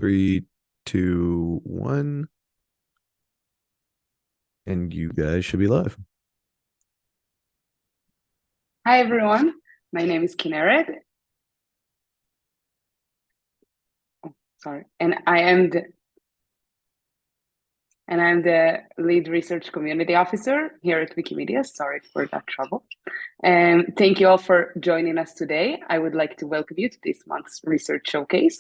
Three, two, one, and you guys should be live. Hi everyone, my name is Kinneret. Sorry, and I'm the lead research community officer here at Wikimedia. Sorry for that trouble. Thank you all for joining us today. I would like to welcome you to this month's Research Showcase.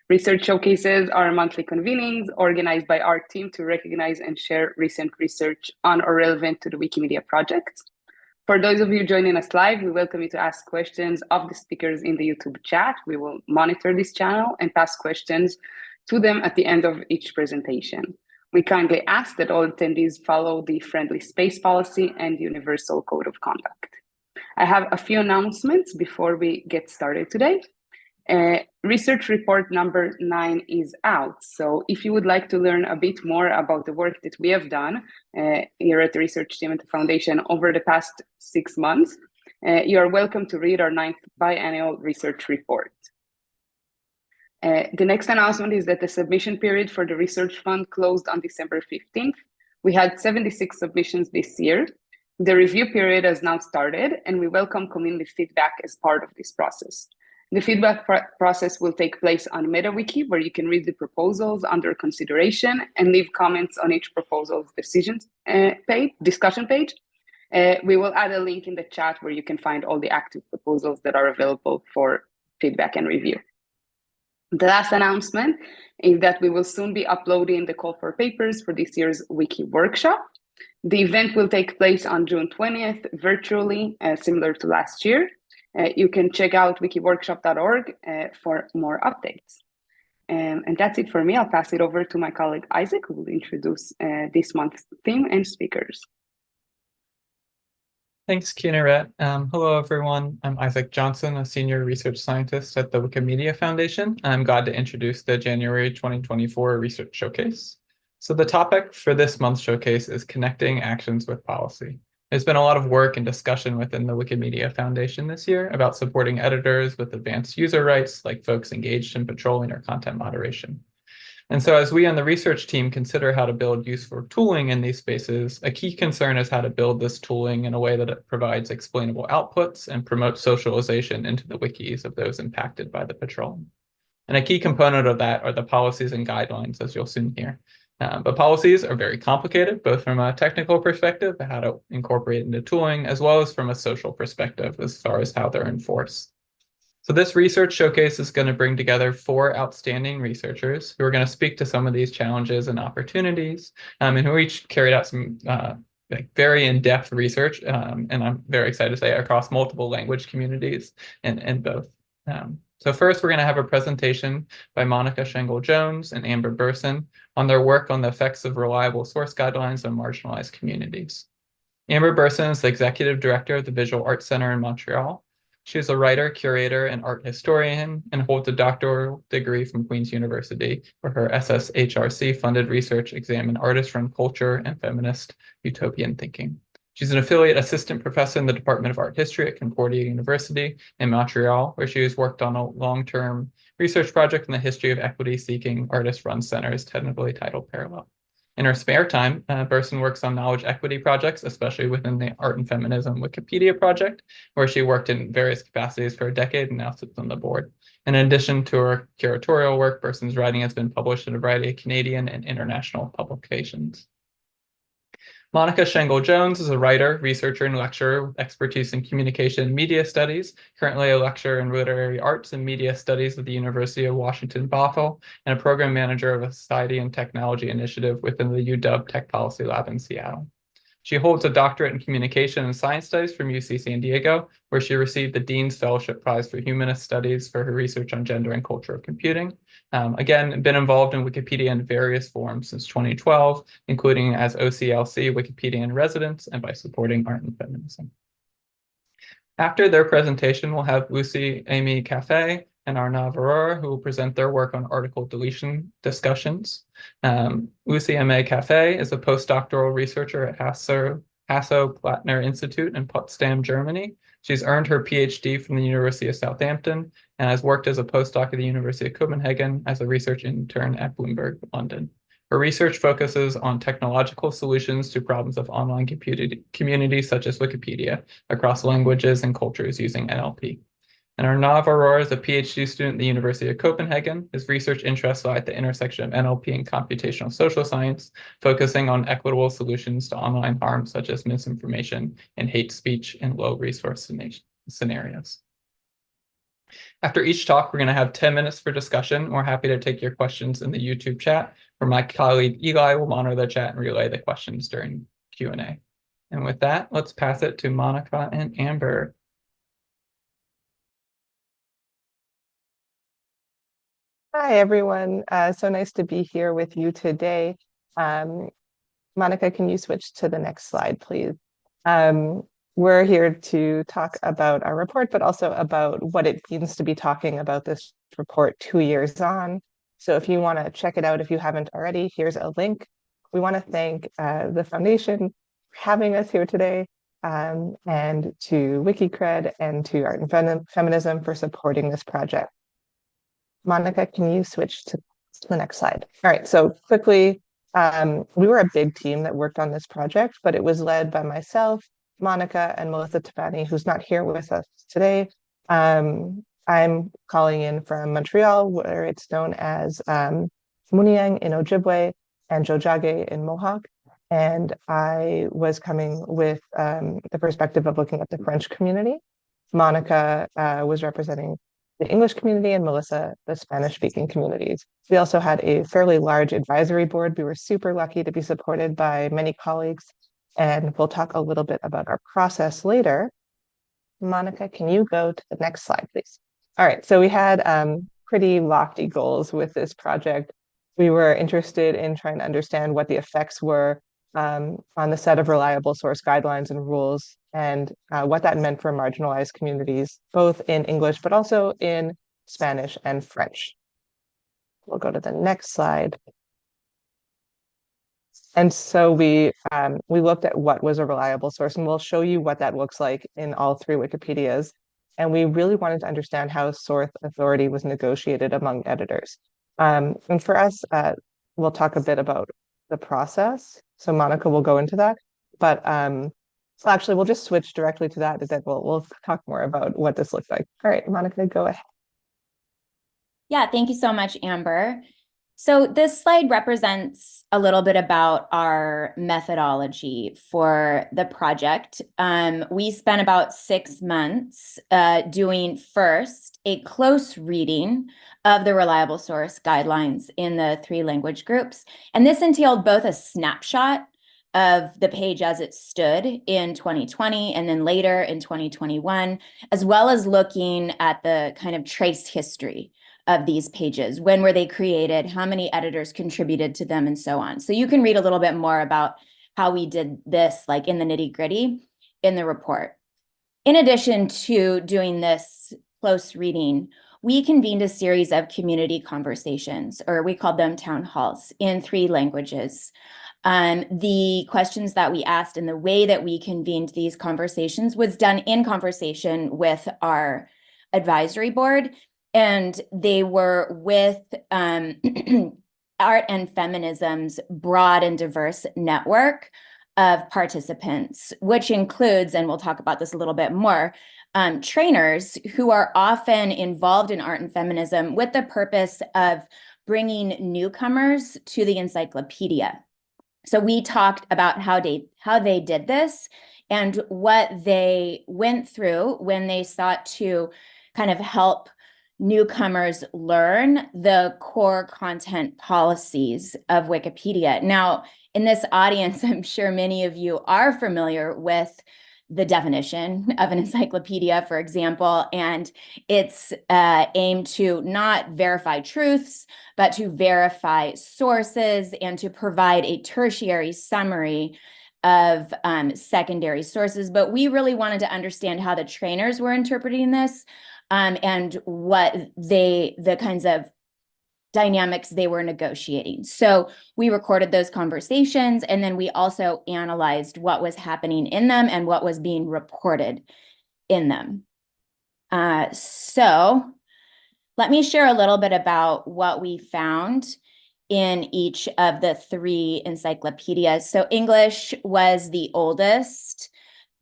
Research Showcases are monthly convenings organized by our team to recognize and share recent research on or relevant to the Wikimedia project. For those of you joining us live, we welcome you to ask questions of the speakers in the YouTube chat. We will monitor this channel and pass questions to them at the end of each presentation. We kindly ask that all attendees follow the friendly space policy and universal code of conduct. I have a few announcements before we get started today. Research report number 9 is out. So if you would like to learn a bit more about the work that we have done here at the research team at the foundation over the past 6 months, you are welcome to read our 9th biannual research report. The next announcement is that the submission period for the research fund closed on December 15th. We had 76 submissions this year. The review period has now started, and we welcome community feedback as part of this process. The feedback process will take place on MetaWiki, where you can read the proposals under consideration and leave comments on each proposal's discussion page. We will add a link in the chat where you can find all the active proposals that are available for feedback and review. The last announcement is that we will soon be uploading the call for papers for this year's Wiki workshop. The event will take place on June 20th virtually, similar to last year. You can check out wikiworkshop.org for more updates. And that's it for me. I'll pass it over to my colleague Isaac, who will introduce this month's theme and speakers. Thanks, Kinneret. Hello, everyone. I'm Isaac Johnson, a senior research scientist at the Wikimedia Foundation. I'm glad to introduce the January 2024 Research Showcase. So the topic for this month's showcase is connecting actions with policy. There's been a lot of work and discussion within the Wikimedia Foundation this year about supporting editors with advanced user rights, like folks engaged in patrolling or content moderation. And so as we on the research team consider how to build useful tooling in these spaces, a key concern is how to build this tooling in a way that it provides explainable outputs and promotes socialization into the wikis of those impacted by the patrolling. And a key component of that are the policies and guidelines, as you'll soon hear. But policies are very complicated, both from a technical perspective, how to incorporate into tooling, as well as from a social perspective, as far as how they're enforced. So this research showcase is going to bring together 4 outstanding researchers who are going to speak to some of these challenges and opportunities, and who each carried out some very in-depth research, and I'm very excited to say across multiple language communities in both. So first, we're going to have a presentation by Monica Schengel-Jones and Amber Burson on their work on the effects of reliable source guidelines on marginalized communities. Amber Burson is the executive director of the Visual Arts Center in Montreal. She is a writer, curator, and art historian, and holds a doctoral degree from Queen's University, where her SSHRC-funded research examined artist-run culture and feminist utopian thinking. She's an affiliate assistant professor in the Department of Art History at Concordia University in Montreal, where she has worked on a long-term research project in the history of equity-seeking artist-run centers, technically titled Parallel. In her spare time, Burson works on knowledge equity projects, especially within the Art and Feminism Wikipedia project, where she worked in various capacities for a decade and now sits on the board. In addition to her curatorial work, Burson's writing has been published in a variety of Canadian and international publications. Monica Schengel-Jones is a writer, researcher, and lecturer with expertise in communication and media studies, currently a lecturer in literary arts and media studies at the University of Washington, Bothell, and a program manager of a society and technology initiative within the UW Tech Policy Lab in Seattle. She holds a doctorate in communication and science studies from UC San Diego, where she received the Dean's Fellowship Prize for Humanist Studies for her research on gender and cultural computing. Again, been involved in Wikipedia in various forms since 2012, including as OCLC Wikipedia in Residence and by supporting art and feminism. After their presentation, we'll have Lucy Amy Cafe and Arnav Arora, who will present their work on article deletion discussions. Lucy M.A. Cafe is a postdoctoral researcher at Hasso-Plattner Institute in Potsdam, Germany, She's earned her PhD from the University of Southampton and has worked as a postdoc at the University of Copenhagen as a research intern at Bloomberg, London. Her research focuses on technological solutions to problems of online communities such as Wikipedia across languages and cultures using NLP. And Arnav Aurora is a PhD student at the University of Copenhagen. His research interests lie at the intersection of NLP and computational social science, focusing on equitable solutions to online harm such as misinformation and hate speech in low resource scenarios. After each talk, we're going to have 10 minutes for discussion. We're happy to take your questions in the YouTube chat, where my colleague Eli will monitor the chat and relay the questions during Q&A. And with that, let's pass it to Monica and Amber. Hi, everyone. So nice to be here with you today. Monica, can you switch to the next slide, please? We're here to talk about our report, but also about what it means to be talking about this report 2 years on. So if you want to check it out, if you haven't already, here's a link. We want to thank the foundation for having us here today, and to WikiCred and to Art and Feminism for supporting this project. Monica, can you switch to the next slide? All right, so quickly, we were a big team that worked on this project, but it was led by myself, Monica, and Melissa Tabani, who's not here with us today. I'm calling in from Montreal, where it's known as Muniang in Ojibwe and Jojage in Mohawk. And I was coming with the perspective of looking at the French community. Monica was representing the English community, and Melissa, the Spanish-speaking communities. We also had a fairly large advisory board. We were super lucky to be supported by many colleagues, and we'll talk a little bit about our process later. Monica, can you go to the next slide, please? All right, so we had pretty lofty goals with this project. We were interested in trying to understand what the effects were on the set of reliable source guidelines and rules, and what that meant for marginalized communities, both in English, but also in Spanish and French. We'll go to the next slide. And so we looked at what was a reliable source, and we'll show you what that looks like in all 3 Wikipedias. And we really wanted to understand how source authority was negotiated among editors. And for us, we'll talk a bit about the process. So Monica will go into that, but actually we'll just switch directly to that, and then we'll talk more about what this looks like. All right, Monica, go ahead. Yeah, thank you so much, Amber. So this slide represents a little bit about our methodology for the project. We spent about 6 months doing first a close reading of the reliable source guidelines in the 3 language groups. And this entailed both a snapshot of the page as it stood in 2020 and then later in 2021, as well as looking at the kind of trace history of these pages. When were they created? How many editors contributed to them, and so on. So you can read a little bit more about how we did this, like in the nitty-gritty, in the report. In addition to doing this close reading, we convened a series of community conversations, or we called them town halls, in 3 languages. The questions that we asked and the way that we convened these conversations was done in conversation with our advisory board, and they were with Art and Feminism's broad and diverse network of participants, which includes, and we'll talk about this a little bit more, trainers who are often involved in art and feminism with the purpose of bringing newcomers to the encyclopedia. So we talked about how they did this and what they went through when they sought to kind of help newcomers learn the core content policies of Wikipedia. Now, in this audience, I'm sure many of you are familiar with the definition of an encyclopedia, for example, and it's aimed to not verify truths, but to verify sources and to provide a tertiary summary of secondary sources. But we really wanted to understand how the trainers were interpreting this, and what the kinds of dynamics they were negotiating. So we recorded those conversations, and then we also analyzed what was happening in them and what was being reported in them. So let me share a little bit about what we found in each of the 3 encyclopedias. So English was the oldest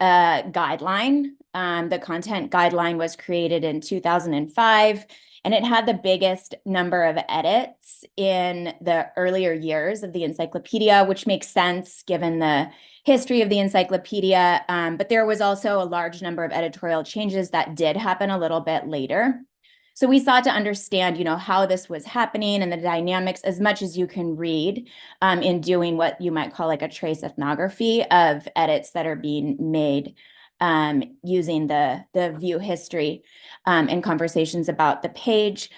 guideline. The content guideline was created in 2005, and it had the biggest number of edits in the earlier years of the encyclopedia, which makes sense given the history of the encyclopedia. But there was also a large number of editorial changes that did happen a little bit later. So we sought to understand, how this was happening and the dynamics as much as you can read in doing what you might call like a trace ethnography of edits that are being made using the view history and conversations about the page.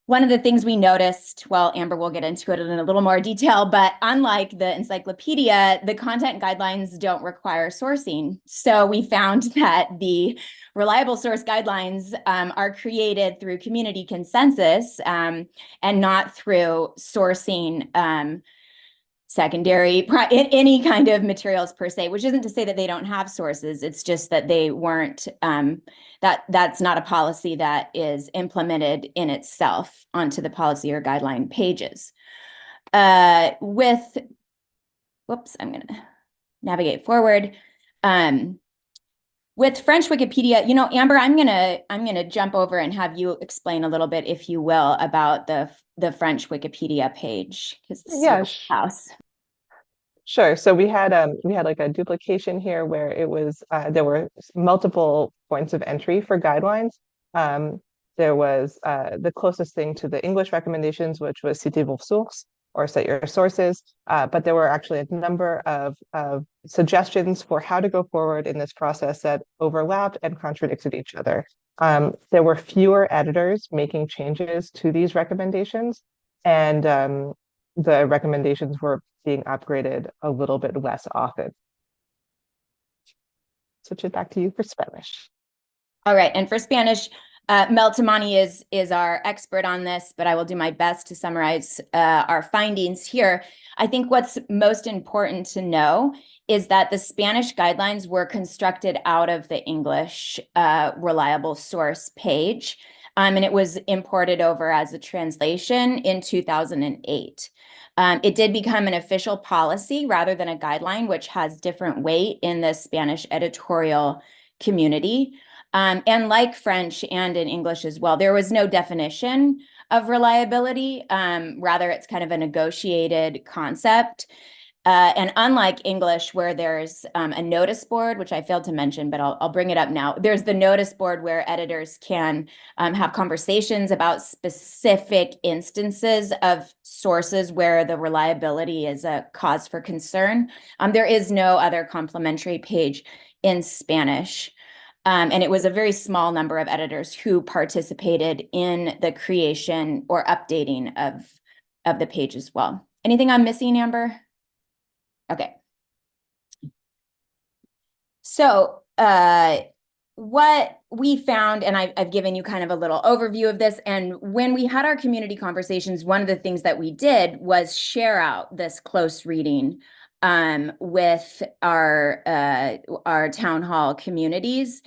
One of the things we noticed, well, Amber will get into it in a little more detail, but unlike the encyclopedia, the content guidelines don't require sourcing. So we found that the reliable source guidelines are created through community consensus and not through sourcing secondary, any kind of materials per se, which isn't to say that they don't have sources. It's just that they weren't, that's not a policy that is implemented in itself onto the policy or guideline pages. Whoops, I'm gonna navigate forward. With French Wikipedia, Amber, I'm gonna jump over and have you explain a little bit, if you will, about the French Wikipedia page, because this is your house. Sure. So we had like a duplication here where it was there were multiple points of entry for guidelines. There was the closest thing to the English recommendations, which was citez vos sources, or cite your sources. But there were actually a number of suggestions for how to go forward in this process that overlapped and contradicted each other. There were fewer editors making changes to these recommendations, and the recommendations were being upgraded a little bit less often. Switch it back to you for Spanish. All right, and for Spanish, Mel Tamani is our expert on this, but I will do my best to summarize our findings here. I think what's most important to know is that the Spanish guidelines were constructed out of the English reliable source page, and it was imported over as a translation in 2008. It did become an official policy rather than a guideline, which has different weight in the Spanish editorial community. And like French and in English as well, there was no definition of reliability. Rather, it's kind of a negotiated concept. And unlike English, where there's a notice board, which I failed to mention, but I'll bring it up now. There's the notice board where editors can have conversations about specific instances of sources where the reliability is a cause for concern. There is no other complementary page in Spanish. And it was a very small number of editors who participated in the creation or updating of the page as well. Anything I'm missing, Amber? Okay. So what we found, and I've given you kind of a little overview of this, and when we had our community conversations, one of the things that we did was share out this close reading with our town hall communities.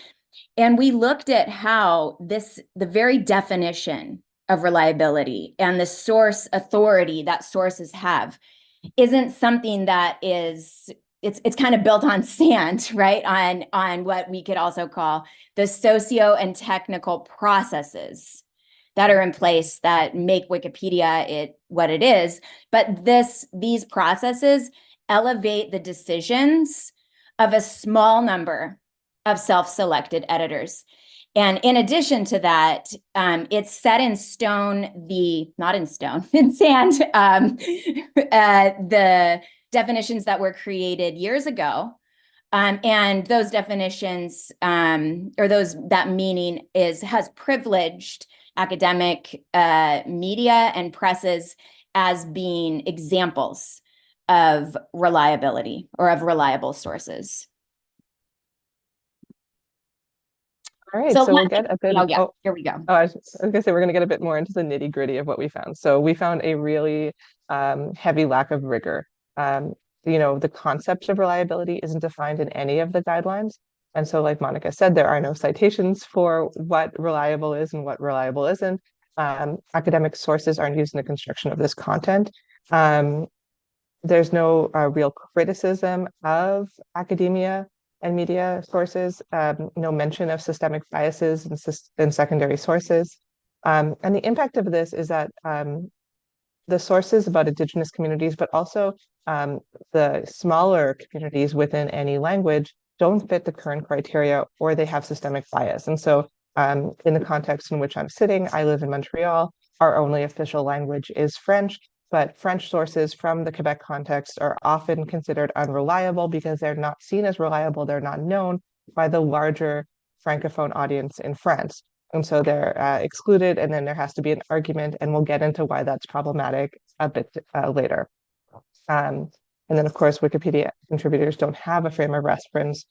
And we looked at how the very definition of reliability and the source authority that sources have isn't something that it's kind of built on sand, right? On what we could also call the socio and technical processes that are in place that make Wikipedia what it is. But these processes elevate the decisions of a small number of self-selected editors. And in addition to that, it's set in stone, not in stone, in sand, the definitions that were created years ago. And those definitions, that meaning has privileged academic media and presses as being examples of reliability or of reliable sources. All right, so we'll get a bit. Here we go. I was gonna say we're gonna get a bit more into the nitty gritty of what we found. So we found a really heavy lack of rigor. The concept of reliability isn't defined in any of the guidelines, And so, like Monica said, there are no citations for what reliable is and what reliable isn't. Academic sources aren't used in the construction of this content. There's no real criticism of academia and media sources, no mention of systemic biases in secondary sources. And the impact of this is that the sources about Indigenous communities, but also the smaller communities within any language don't fit the current criteria, or they have systemic bias. And so in the context in which I'm sitting, I live in Montreal, our only official language is French, but French sources from the Quebec context are often considered unreliable because they're not seen as reliable, they're not known by the larger Francophone audience in France. And so they're excluded, and then there has to be an argument, and we'll get into why that's problematic a bit later. And then, of course, Wikipedia contributors don't have a frame of reference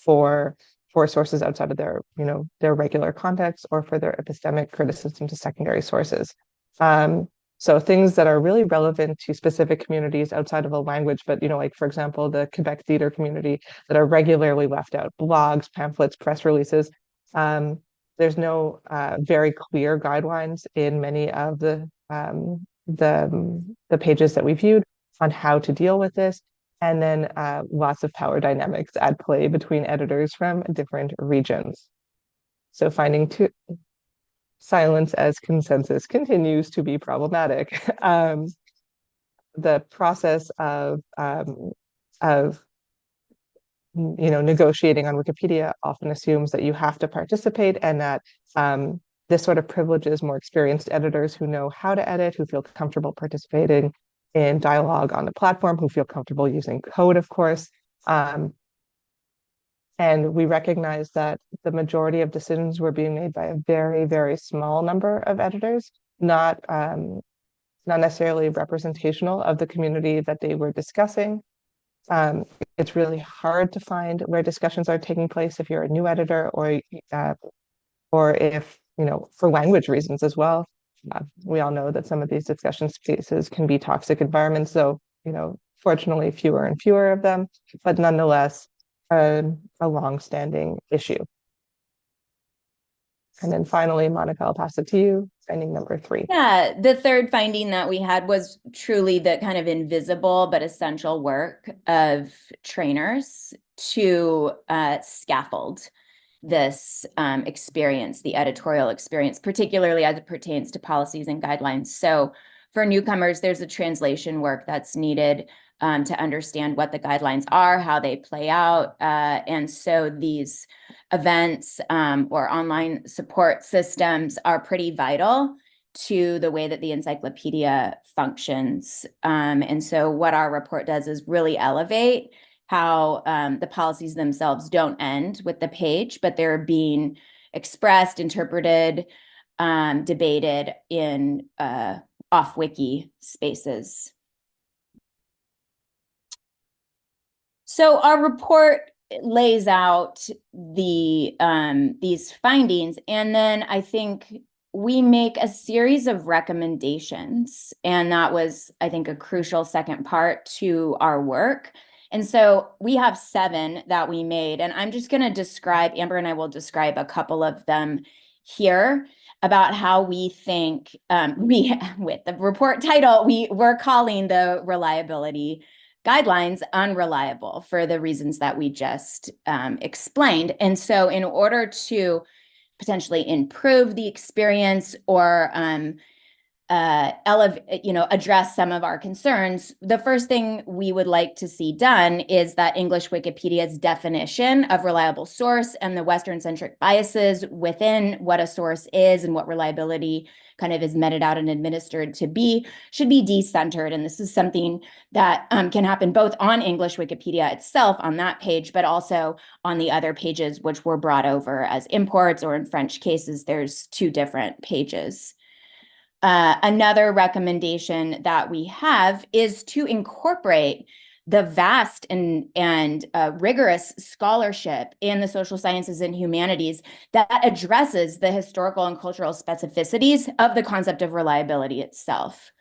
for sources outside of their, their regular context, or for their epistemic criticism to secondary sources. So things that are really relevant to specific communities outside of a language, but, like, for example, the Quebec theater community, that are regularly left out: blogs, pamphlets, press releases. There's no very clear guidelines in many of the pages that we viewed on how to deal with this. And then lots of power dynamics at play between editors from different regions. So finding silence as consensus continues to be problematic. The process of negotiating on Wikipedia often assumes that you have to participate, and that this sort of privileges more experienced editors who know how to edit, who feel comfortable participating in dialogue on the platform, who feel comfortable using code, of course. And we recognize that the majority of decisions were being made by a very, very small number of editors, not necessarily representational of the community that they were discussing. It's really hard to find where discussions are taking place if you're a new editor, or if, for language reasons as well. We all know that some of these discussion spaces can be toxic environments. So, fortunately, fewer and fewer of them, but nonetheless, a long-standing issue. And then finally, Monica, I'll pass it to you. Finding number 3. Yeah, the third finding that we had was truly the kind of invisible but essential work of trainers to scaffold this experience, the editorial experience, particularly as it pertains to policies and guidelines. So for newcomers, there's a translation work that's needed to understand what the guidelines are, how they play out. And so these events or online support systems are pretty vital to the way that the encyclopedia functions. And so what our report does is really elevate how the policies themselves don't end with the page, but they're being expressed, interpreted, debated in off-wiki spaces. So our report lays out these findings, and then I think we make a series of recommendations, and that was, I think, a crucial second part to our work. And so we have 7 that we made, and I'm just going to describe, Amber and I will describe a couple of them here about how we think, with the report title, we're calling the reliability guidelines unreliable for the reasons that we just explained. And so in order to potentially improve the experience or address some of our concerns, the first thing we would like to see done is that English Wikipedia's definition of reliable source and the Western-centric biases within what a source is and what reliability kind of is meted out and administered to be should be decentered. And this is something that can happen both on English Wikipedia itself on that page, but also on the other pages which were brought over as imports, or in French cases, there's 2 different pages. Another recommendation that we have is to incorporate the vast and rigorous scholarship in the social sciences and humanities that addresses the historical and cultural specificities of the concept of reliability itself.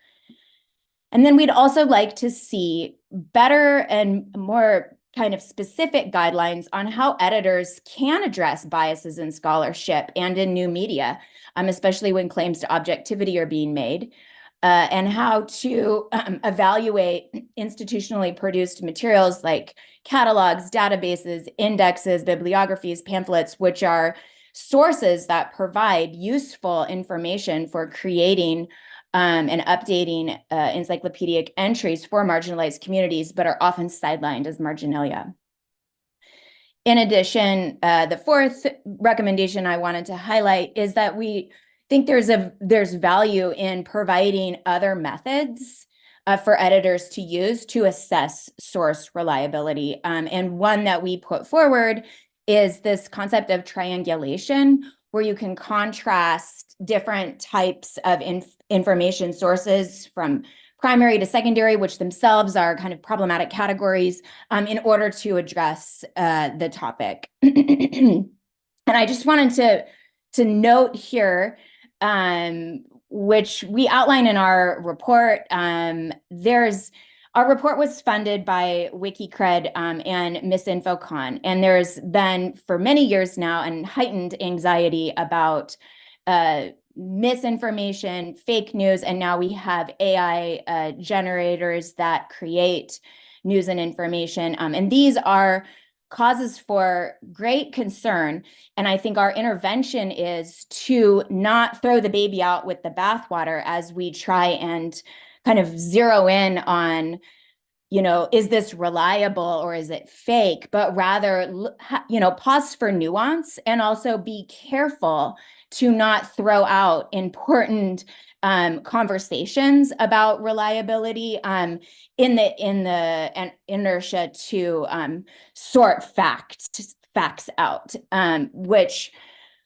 And then we'd also like to see better and more kind of specific guidelines on how editors can address biases in scholarship and in new media, especially when claims to objectivity are being made, and how to evaluate institutionally produced materials like catalogs, databases, indexes, bibliographies, pamphlets, which are sources that provide useful information for creating and updating encyclopedic entries for marginalized communities, but are often sidelined as marginalia. In addition, the fourth recommendation I wanted to highlight is that we think there's value in providing other methods for editors to use to assess source reliability. And one that we put forward is this concept of triangulation, where you can contrast different types of information sources from primary to secondary, which themselves are kind of problematic categories, in order to address the topic. And I just wanted to note here, which we outline in our report, our report was funded by WikiCred and MisinfoCon, and there's been for many years now an heightened anxiety about misinformation, fake news, and now we have AI generators that create news and information. And these are causes for great concern. And I think our intervention is to not throw the baby out with the bathwater as we try and kind of zero in on, is this reliable or is it fake? But rather, pause for nuance and also be careful to not throw out important conversations about reliability in the inertia to sort facts out, which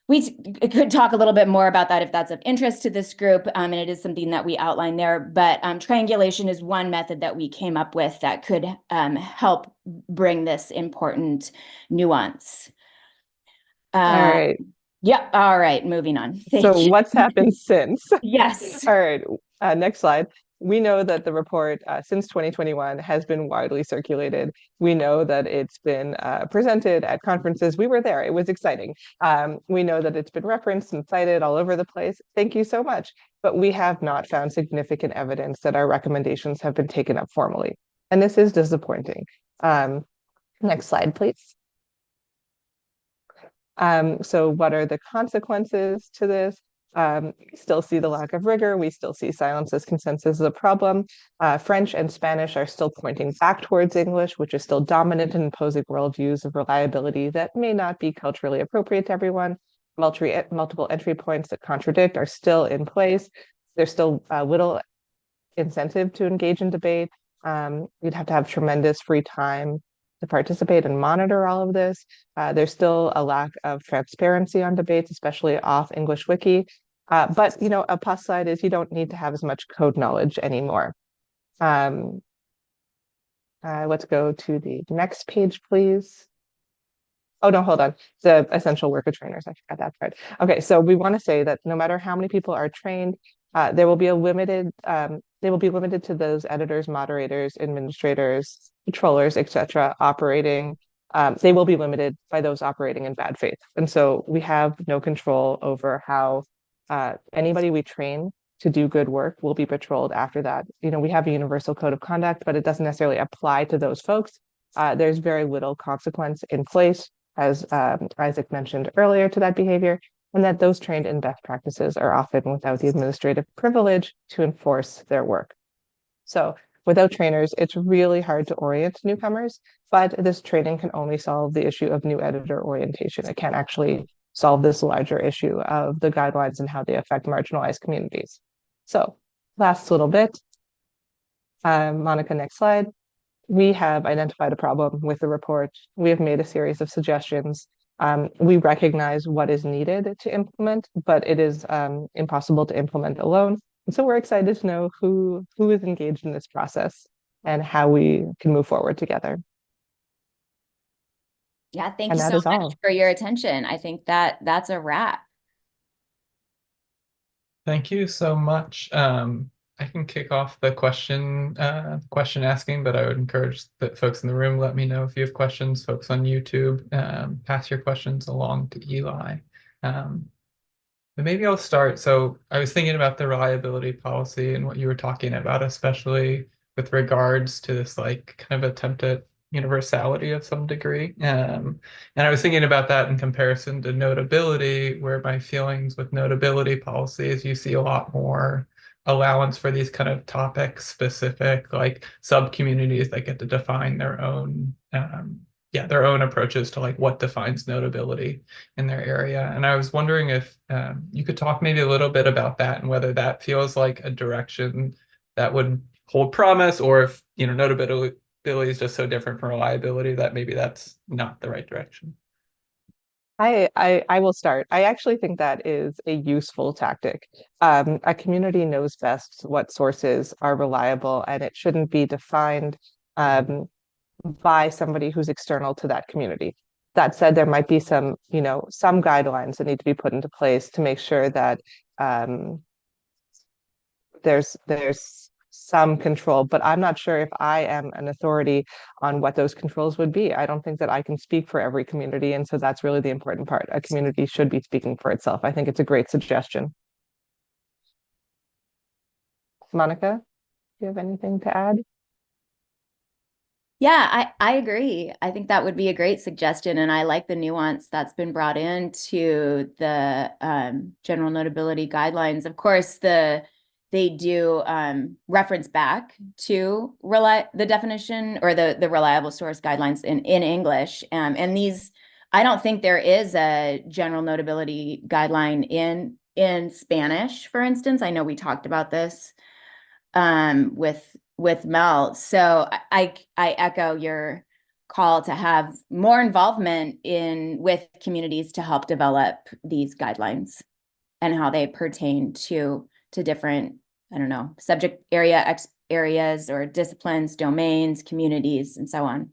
we could talk a little bit more about that if that's of interest to this group, and it is something that we outline there. But triangulation is one method that we came up with that could help bring this important nuance. All right. Yep. All right. Moving on. So what's happened since? Yes. All right. Next slide. We know that the report since 2021 has been widely circulated. We know that it's been presented at conferences. We were there. It was exciting. We know that it's been referenced and cited all over the place. Thank you so much. But we have not found significant evidence that our recommendations have been taken up formally. And this is disappointing. Next slide, please. So what are the consequences to this? We still see the lack of rigor. We still see silence as consensus is a problem. French and Spanish are still pointing back towards English, which is still dominant in imposing worldviews of reliability that may not be culturally appropriate to everyone. Multiple entry points that contradict are still in place. There's still little incentive to engage in debate. You'd have to have tremendous free time to participate and monitor all of this. There's still a lack of transparency on debates, especially off English Wiki. But a plus side is you don't need to have as much code knowledge anymore. Let's go to the next page, please. Oh, no, hold on. The essential work of trainers. I forgot that part. Okay, so we want to say that no matter how many people are trained, they will be limited to those editors, moderators, administrators, controllers, etc. operating. They will be limited by those operating in bad faith. And so we have no control over how anybody we train to do good work will be patrolled after that. We have a universal code of conduct, but it doesn't necessarily apply to those folks. There's very little consequence in place, as Isaac mentioned earlier, to that behavior, and that those trained in best practices are often without the administrative privilege to enforce their work. So without trainers, it's really hard to orient newcomers, but this training can only solve the issue of new editor orientation. It can't actually solve this larger issue of the guidelines and how they affect marginalized communities. So last little bit, Monica, next slide. We have identified a problem with the report. We have made a series of suggestions. We recognize what is needed to implement, but it is impossible to implement alone. And so we're excited to know who is engaged in this process and how we can move forward together. Yeah, thank you so much for your attention. I think that's a wrap. Thank you so much. I can kick off the question asking, but I would encourage that folks in the room let me know if you have questions. Folks on YouTube, pass your questions along to Eli. But maybe I'll start. So I was thinking about the reliability policy and what you were talking about, especially with regards to this like kind of attempt at universality of some degree. And I was thinking about that in comparison to notability, where my feelings with notability policy is you see a lot more allowance for these kind of topic specific like sub communities that get to define their own their own approaches to like what defines notability in their area. And I was wondering if you could talk maybe a little bit about that and whether that feels like a direction that would hold promise, or if notability is just so different from reliability that maybe that's not the right direction. I will start. I actually think that is a useful tactic. A community knows best what sources are reliable, and it shouldn't be defined by somebody who's external to that community. That said, there might be some guidelines that need to be put into place to make sure that there's some control, but I'm not sure if I am an authority on what those controls would be. I don't think that I can speak for every community, and so that's really the important part. A community should be speaking for itself. I think it's a great suggestion. Monica, do you have anything to add? Yeah, I agree. I think that would be a great suggestion, and I like the nuance that's been brought into the general notability guidelines. Of course, they do reference back to the definition or the reliable source guidelines in English, and these. I don't think there is a general notability guideline in Spanish, for instance. I know we talked about this with Mel. So I echo your call to have more involvement with communities to help develop these guidelines and how they pertain to different, I don't know, subject areas or disciplines, domains, communities, and so on.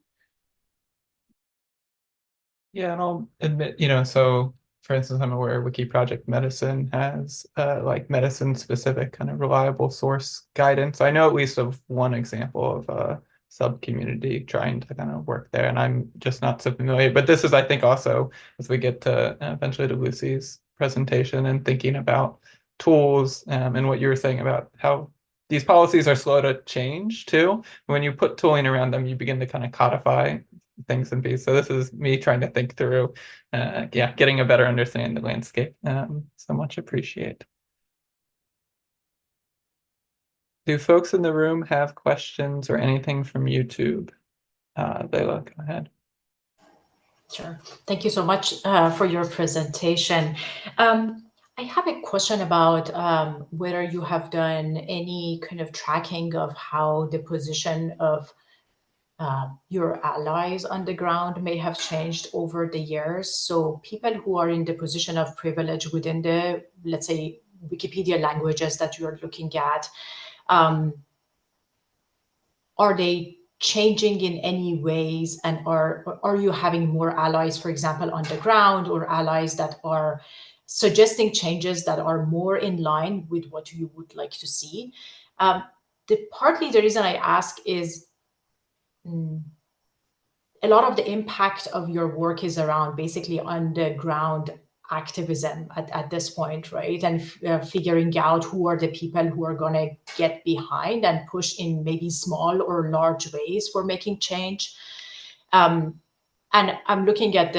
Yeah, and I'll admit, so for instance, I'm aware Wiki Project Medicine has like medicine specific kind of reliable source guidance. I know at least of one example of a sub community trying to kind of work there, and I'm just not so familiar. But this is, I think, also as we get to eventually to Lucy's presentation and thinking about tools and what you were saying about how these policies are slow to change too. When you put tooling around them, you begin to kind of codify things in pieces. So this is me trying to think through, getting a better understanding of the landscape. So much appreciate. Do folks in the room have questions or anything from YouTube? Layla, go ahead. Sure. Thank you so much for your presentation. I have a question about whether you have done any kind of tracking of how the position of your allies on the ground may have changed over the years. So people who are in the position of privilege within the, let's say, Wikipedia languages that you're looking at, are they changing in any ways, and are you having more allies, for example, on the ground, or allies that are suggesting changes that are more in line with what you would like to see? Partly the reason I ask is a lot of the impact of your work is around basically on the ground activism at this point, right? And figuring out who are the people who are going to get behind and push in maybe small or large ways for making change. And I'm looking at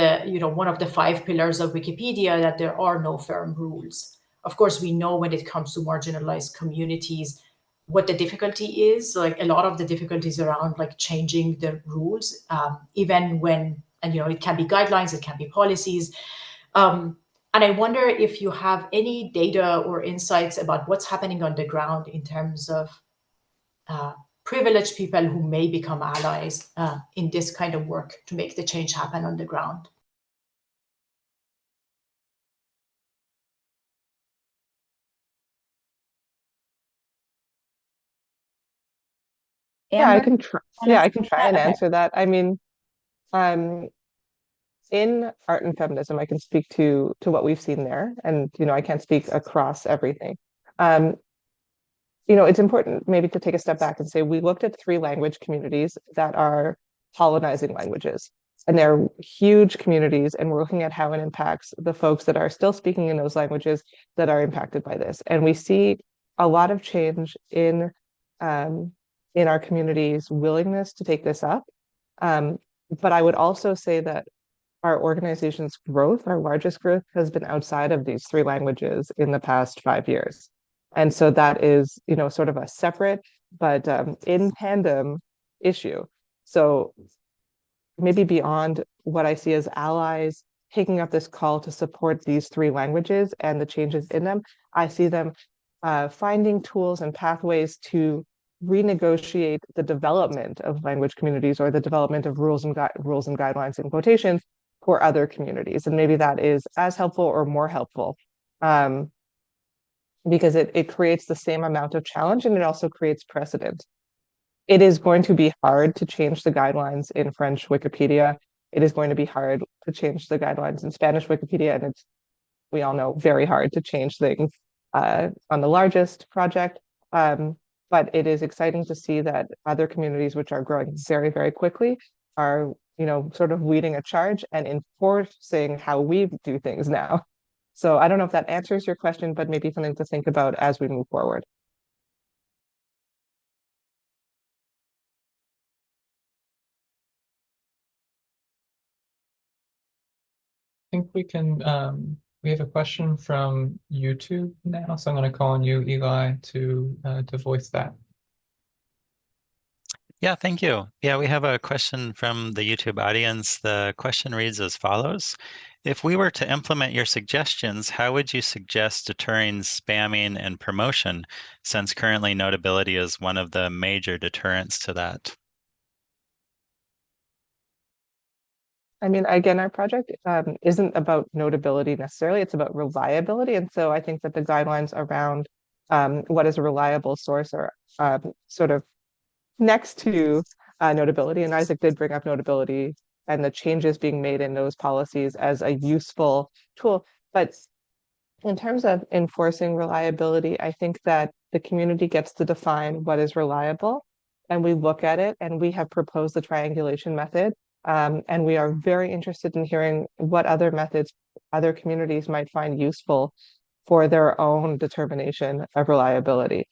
one of the 5 pillars of Wikipedia, that there are no firm rules. Of course, we know when it comes to marginalized communities, what the difficulty is. Like a lot of the difficulties around like changing the rules, even when, and it can be guidelines, it can be policies. And I wonder if you have any data or insights about what's happening on the ground in terms of privileged people who may become allies in this kind of work to make the change happen on the ground. Yeah, I Amber? can try. Yeah, I can try and answer that. I mean, in art and feminism, I can speak to what we've seen there, and I can't speak across everything. it's important maybe to take a step back and say we looked at 3 language communities that are colonizing languages. And they're huge communities, and we're looking at how it impacts the folks that are still speaking in those languages that are impacted by this. And we see a lot of change in our community's willingness to take this up. But I would also say that our organization's growth, our largest growth, has been outside of these 3 languages in the past 5 years. And so that is, sort of a separate but in tandem issue. So maybe beyond what I see as allies taking up this call to support these 3 languages and the changes in them, I see them finding tools and pathways to renegotiate the development of language communities or the development of rules and guidelines in quotations for other communities. And maybe that is as helpful or more helpful because it creates the same amount of challenge, and it also creates precedent. It is going to be hard to change the guidelines in French Wikipedia. It is going to be hard to change the guidelines in Spanish Wikipedia, and it's, we all know, very hard to change things on the largest project. But it is exciting to see that other communities which are growing very, very quickly are, sort of leading a charge and enforcing how we do things now. So I don't know if that answers your question, but maybe something to think about as we move forward. I think we can, we have a question from YouTube now, so I'm going to call on you, Eli, to voice that. Yeah, thank you. Yeah, we have a question from the YouTube audience. The question reads as follows. If we were to implement your suggestions, how would you suggest deterring spamming and promotion, since currently notability is one of the major deterrents to that? I mean, again, our project isn't about notability necessarily, it's about reliability. And so I think that the guidelines around what is a reliable source are sort of next to notability. And Isaac did bring up notability and the changes being made in those policies as a useful tool. But in terms of enforcing reliability, I think that the community gets to define what is reliable, and we look at it, and we have proposed the triangulation method. And we are very interested in hearing what other methods other communities might find useful for their own determination of reliability.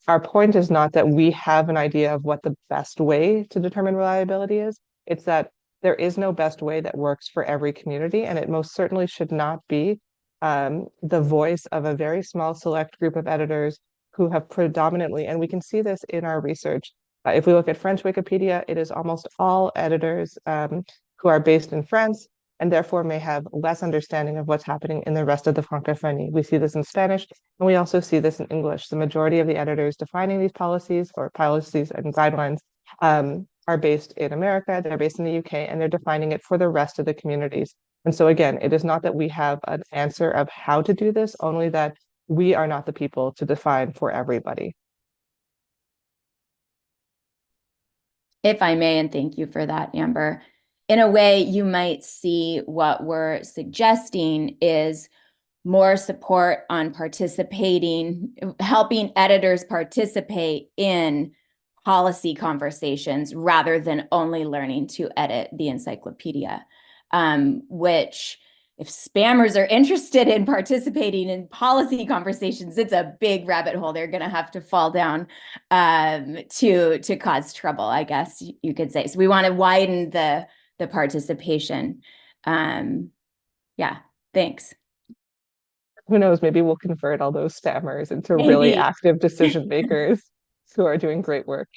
Our point is not that we have an idea of what the best way to determine reliability is. It's that there is no best way that works for every community, and it most certainly should not be the voice of a very small select group of editors who have predominantly, and we can see this in our research. If we look at French Wikipedia, it is almost all editors who are based in France and therefore may have less understanding of what's happening in the rest of the francophonie. We see this in Spanish, and we also see this in English. The majority of the editors defining these policies and guidelines are based in America, they're based in the UK, and they're defining it for the rest of the communities. And so again, it is not that we have an answer of how to do this, only that we are not the people to define for everybody. If I may, and thank you for that, Amber. In a way, you might see what we're suggesting is more support on participating, helping editors participate in policy conversations rather than only learning to edit the encyclopedia, which if spammers are interested in participating in policy conversations, it's a big rabbit hole they're going to have to fall down to cause trouble, I guess you could say. So we want to widen the participation. Yeah, thanks. Who knows, maybe we'll convert all those spammers into really active decision makers who are doing great work.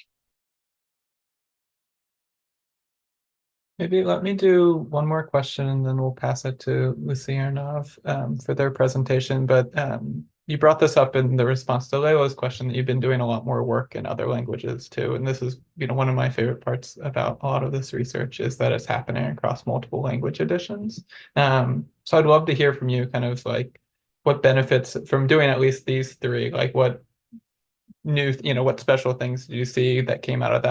Maybe let me do one more question and then we'll pass it to Lucy Arnov for their presentation. But you brought this up in the response to Leila's question that you've been doing a lot more work in other languages too. And this is, one of my favorite parts about a lot of this research is that it's happening across multiple language editions. So I'd love to hear from you kind of like what benefits from doing at least these 3, like what new, what special things do you see that came out of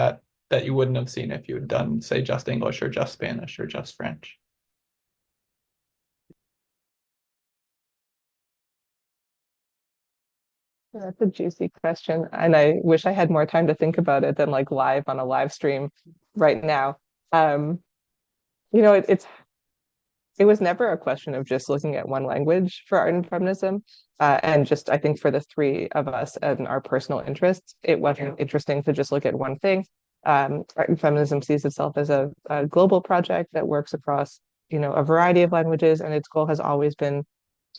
that you wouldn't have seen if you had done, say, just English or just Spanish or just French? That's a juicy question, and I wish I had more time to think about it than like live on a live stream right now. You know, it was never a question of just looking at one language for art and feminism, and just I think for the three of us and our personal interests, it wasn't interesting to just look at one thing. Art and feminism sees itself as a global project that works across, you know, a variety of languages, and its goal has always been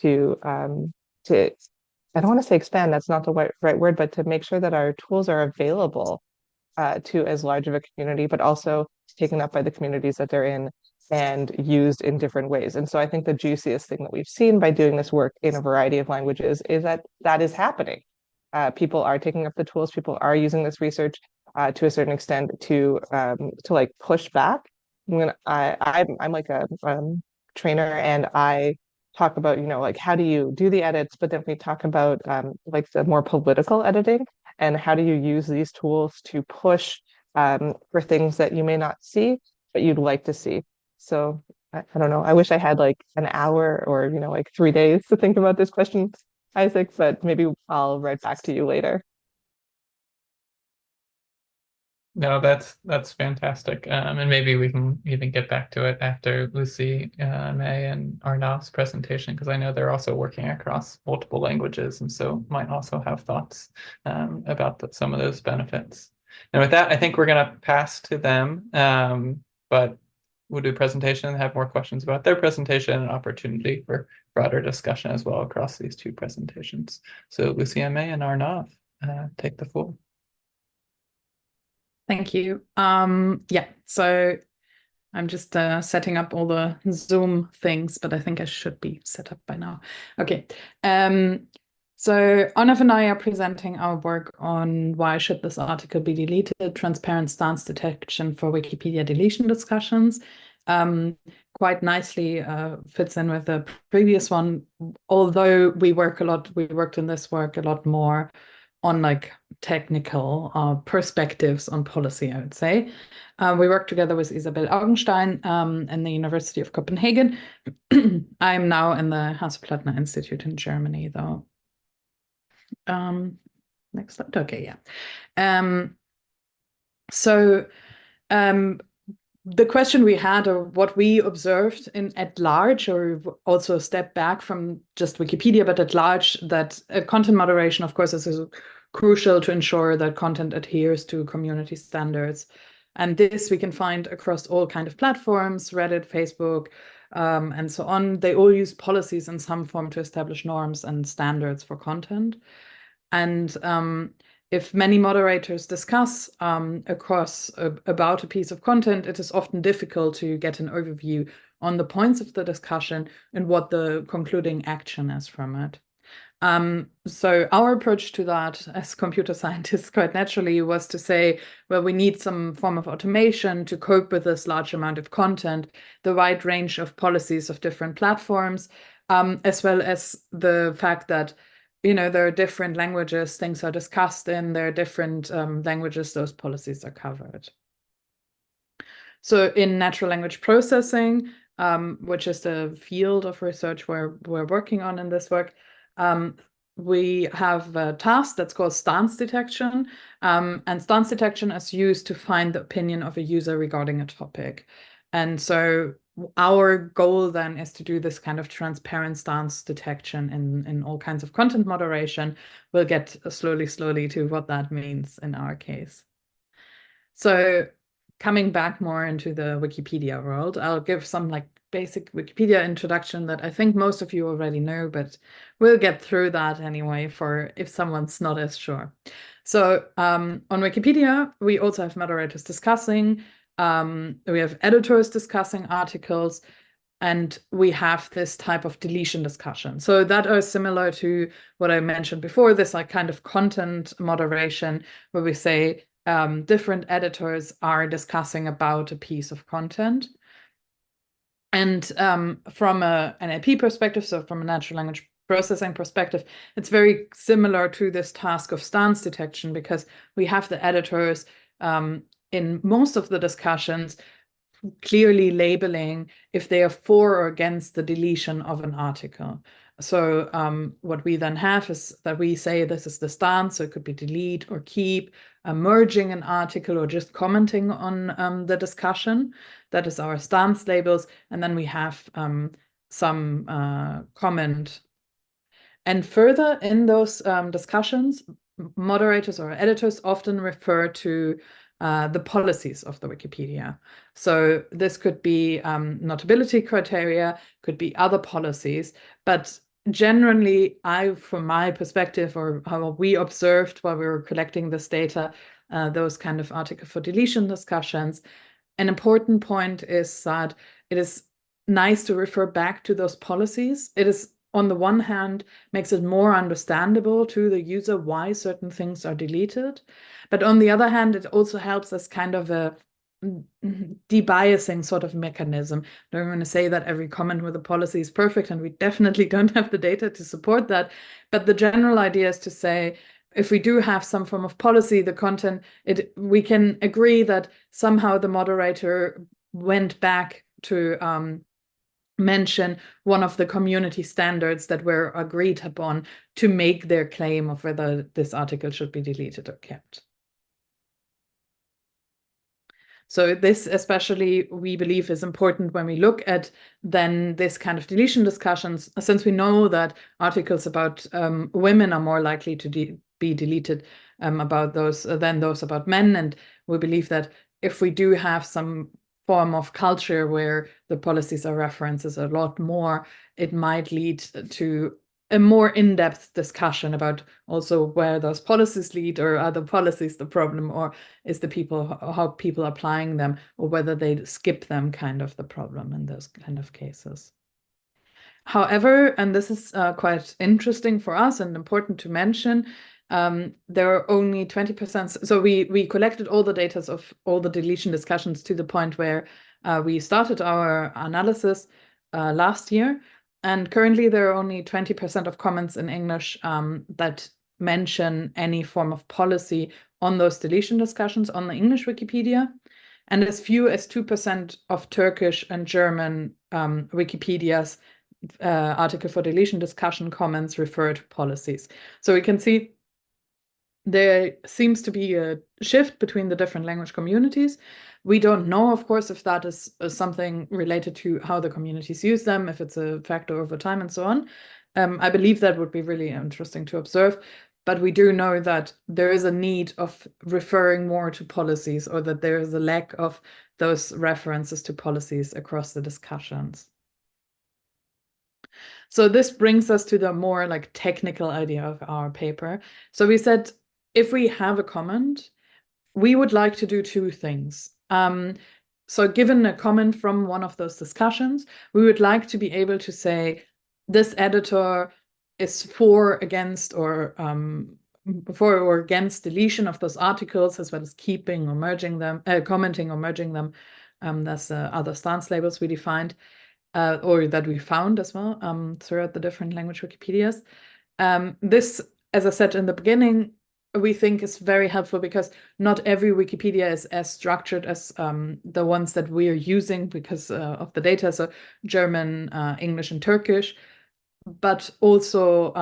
to I don't want to say expand, that's not the right word, but to make sure that our tools are available to as large of a community, but also taken up by the communities that they're in and used in different ways. And so I think the juiciest thing that we've seen by doing this work in a variety of languages is that that is happening. People are taking up the tools, people are using this research to a certain extent to like push back. I'm like a trainer, and I talk about, you know, like how do you do the edits, but then we talk about like the more political editing and how do you use these tools to push for things that you may not see, but you'd like to see. So I don't know. I wish I had like an hour or, you know, like 3 days to think about this question, Isaac, but maybe I'll write back to you later. No, that's fantastic. And maybe we can even get back to it after Lucy, May, and Arnav's presentation, because I know they're also working across multiple languages and so might also have thoughts about some of those benefits. And with that, I think we're going to pass to them, but we'll do a presentation and have more questions about their presentation and opportunity for broader discussion as well across these two presentations. So Lucy, May, and Arnav, take the floor. Thank you. Yeah, so I'm just setting up all the Zoom things, but I think I should be set up by now. Okay. So Arnav and I are presenting our work on why should this article be deleted, transparent stance detection for Wikipedia deletion discussions. Quite nicely fits in with the previous one, although we worked in this work a lot more on like technical perspectives on policy, I would say. We work together with Isabel Augenstein in the University of Copenhagen. I'm now in the Hasso-Plattner Institute in Germany, though. Next slide. Okay, yeah. The question we had, or what we observed at large, or also a step back from just Wikipedia, but at large, that content moderation, of course, is crucial to ensure that content adheres to community standards. And this we can find across all kinds of platforms, Reddit, Facebook, and so on. They all use policies in some form to establish norms and standards for content. And if many moderators discuss across about a piece of content, it is often difficult to get an overview on the points of the discussion and what the concluding action is from it. So our approach to that as computer scientists quite naturally was to say, well, we need some form of automation to cope with this large amount of content, the wide range of policies of different platforms, as well as the fact that, you know, there are different languages things are discussed in, there are different languages those policies are covered. So in natural language processing, which is the field of research we're working on in this work, we have a task that's called stance detection, and stance detection is used to find the opinion of a user regarding a topic. And so our goal then is to do this kind of transparent stance detection in all kinds of content moderation. We'll get slowly to what that means in our case. So coming back more into the Wikipedia world, I'll give some like basic Wikipedia introduction that I think most of you already know, but we'll get through that anyway for if someone's not as sure. So on Wikipedia, we also have moderators discussing, we have editors discussing articles, and we have this type of deletion discussion. So that is similar to what I mentioned before, this like kind of content moderation where we say different editors are discussing about a piece of content. And from an NLP perspective, so from a natural language processing perspective, it's very similar to this task of stance detection, because we have the editors in most of the discussions clearly labeling if they are for or against the deletion of an article. So what we then have is that we say this is the stance, so it could be delete or keep, merging an article or just commenting on the discussion. That is our stance labels. And then we have some comment. And further in those discussions, moderators or editors often refer to the policies of the Wikipedia. So this could be notability criteria, could be other policies, but generally, from my perspective, or how we observed while we were collecting this data, those kind of article for deletion discussions, an important point is that it is nice to refer back to those policies. It is, on the one hand, makes it more understandable to the user why certain things are deleted. But on the other hand, it also helps as kind of a debiasing sort of mechanism. I don't want to say that every comment with a policy is perfect, and we definitely don't have the data to support that. But the general idea is to say, if we do have some form of policy, the content, we can agree that somehow the moderator went back to mention one of the community standards that were agreed upon to make their claim of whether this article should be deleted or kept. So this especially, we believe, is important when we look at then this kind of deletion discussions, since we know that articles about women are more likely to be deleted about those than those about men. And we believe that if we do have some form of culture where the policies are references a lot more, it might lead to a more in-depth discussion about also where those policies lead, or are the policies the problem, or is the people, how people applying them, or whether they skip them, kind of the problem in those kind of cases. However, and this is quite interesting for us and important to mention, there are only 20%. So we collected all the data of all the deletion discussions to the point where we started our analysis last year. And currently there are only 20% of comments in English that mention any form of policy on those deletion discussions on the English Wikipedia. And as few as 2% of Turkish and German Wikipedias article for deletion discussion comments refer to policies. So we can see there seems to be a shift between the different language communities. We don't know, of course, if that is something related to how the communities use them, if it's a factor over time and so on. I believe that would be really interesting to observe. But we do know that there is a need of referring more to policies, or that there is a lack of those references to policies across the discussions. So this brings us to the more like technical idea of our paper. So we said, if we have a comment, we would like to do two things. So given a comment from one of those discussions, we would like to be able to say, this editor is for, against, or for or against deletion of those articles, as well as keeping or merging them, commenting or merging them. That's other stance labels we defined, or that we found as well throughout the different language Wikipedias. This, as I said in the beginning, we think is very helpful because not every Wikipedia is as structured as the ones that we are using because of the data, so German, English, and Turkish. But also,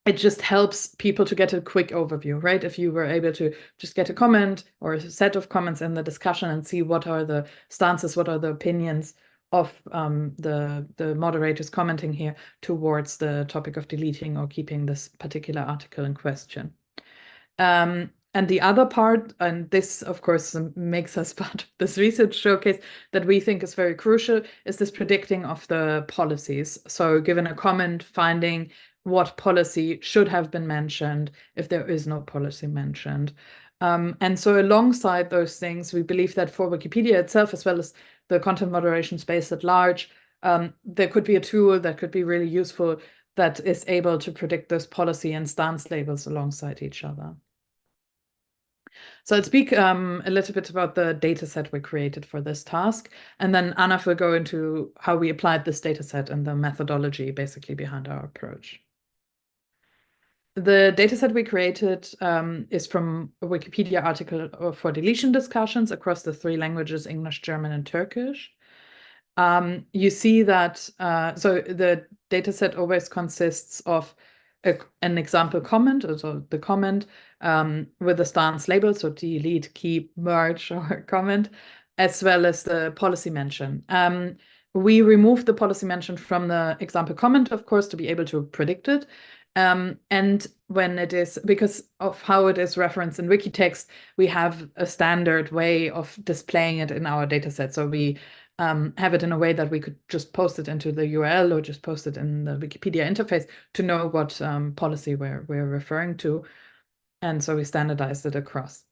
it just helps people to get a quick overview, right? If you were able to just get a comment or a set of comments in the discussion and see what are the stances, what are the opinions of the moderators commenting here towards the topic of deleting or keeping this particular article in question. And the other part, and this, of course, makes us part of this research showcase that we think is very crucial, is this predicting of the policies. So given a comment, finding what policy should have been mentioned if there is no policy mentioned. And so alongside those things, we believe that for Wikipedia itself, as well as the content moderation space at large, there could be a tool that could be really useful that is able to predict those policy and stance labels alongside each other. So I'll speak a little bit about the data set we created for this task, and then Anna will go into how we applied this data set and the methodology basically behind our approach. The dataset we created is from a Wikipedia article for deletion discussions across the three languages, English, German, and Turkish. you see that, so the dataset always consists of an example comment, so the comment with the stance label, so delete, keep, merge, or comment, as well as the policy mention. We removed the policy mention from the example comment, of course, to be able to predict it. And when it is, because of how it is referenced in Wikitext, we have a standard way of displaying it in our dataset. So we have it in a way that we could just post it into the URL or just post it in the Wikipedia interface to know what policy we're referring to. And so we standardized it across.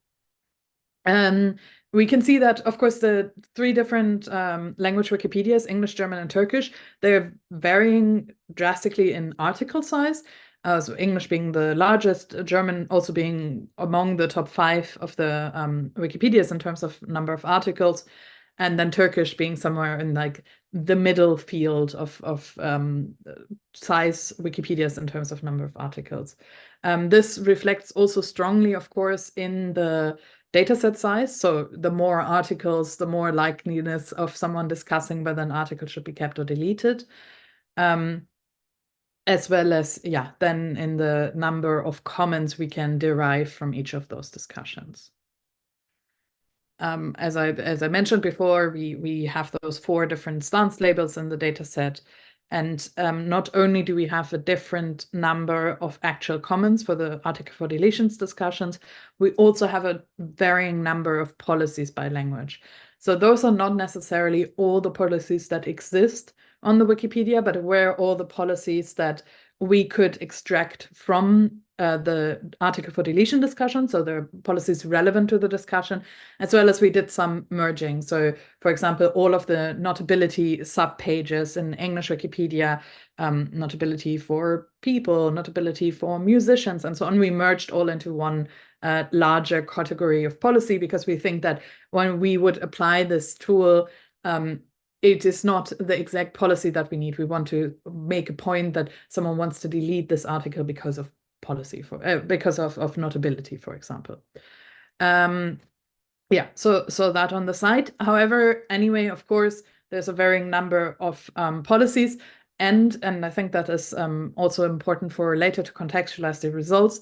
We can see that, of course, the 3 different language Wikipedias, English, German, and Turkish, they're varying drastically in article size. So English being the largest, German also being among the top 5 of the Wikipedias in terms of number of articles, and then Turkish being somewhere in like the middle field of size Wikipedias in terms of number of articles. This reflects also strongly, of course, in the dataset size. So the more articles, the more likeliness of someone discussing whether an article should be kept or deleted. As well as, yeah, then in the number of comments we can derive from each of those discussions. As I mentioned before, we have those 4 different stance labels in the dataset. And not only do we have a different number of actual comments for the article for deletions discussions, we also have a varying number of policies by language. So those are not necessarily all the policies that exist on the Wikipedia, but were all the policies that we could extract from the article for deletion discussion, so the policies relevant to the discussion, as well as we did some merging. So, for example, all of the notability subpages in English Wikipedia, notability for people, notability for musicians, and so on, we merged all into one larger category of policy, because we think that when we would apply this tool, it is not the exact policy that we need. We want to make a point that someone wants to delete this article because of policy, because of notability, for example. Yeah, so that on the side. However, anyway, of course, there's a varying number of policies, and I think that is also important for later to contextualize the results.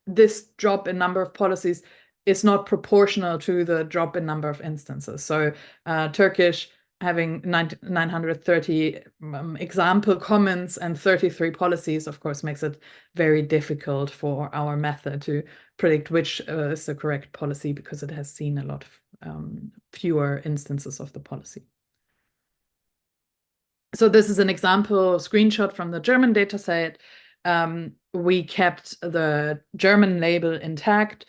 This drop in number of policies is not proportional to the drop in number of instances. So Turkish having 930 example comments and 33 policies, of course, makes it very difficult for our method to predict which is the correct policy, because it has seen a lot of fewer instances of the policy. So this is an example screenshot from the German dataset. We kept the German label intact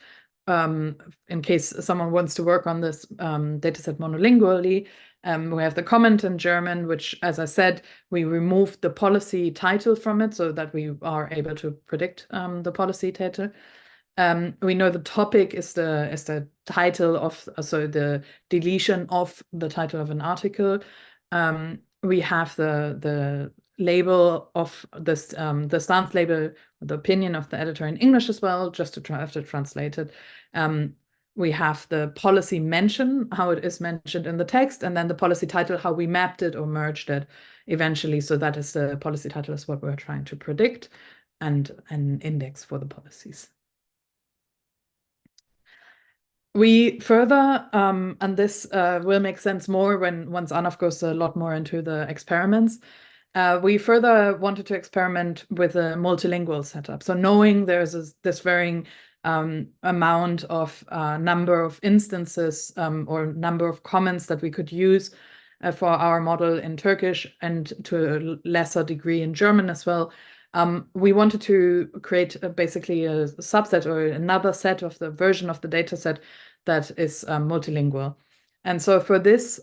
in case someone wants to work on this dataset monolingually. We have the comment in German, which, as I said, we removed the policy title from it so that we are able to predict the policy title. We know the topic is the title of, so the deletion of the title of an article. We have the label of this, the stance label, the opinion of the editor in English as well, just to try to translate it. We have the policy mention, how it is mentioned in the text, and then the policy title, how we mapped it or merged it eventually. So that is the policy title, is what we're trying to predict, and an index for the policies. We further, and this will make sense more once Anaf goes a lot more into the experiments. We further wanted to experiment with a multilingual setup. So knowing there's this varying amount of number of instances or number of comments that we could use for our model in Turkish, and to a lesser degree in German as well, we wanted to create basically a subset or another set of the version of the data set that is multilingual. And so for this,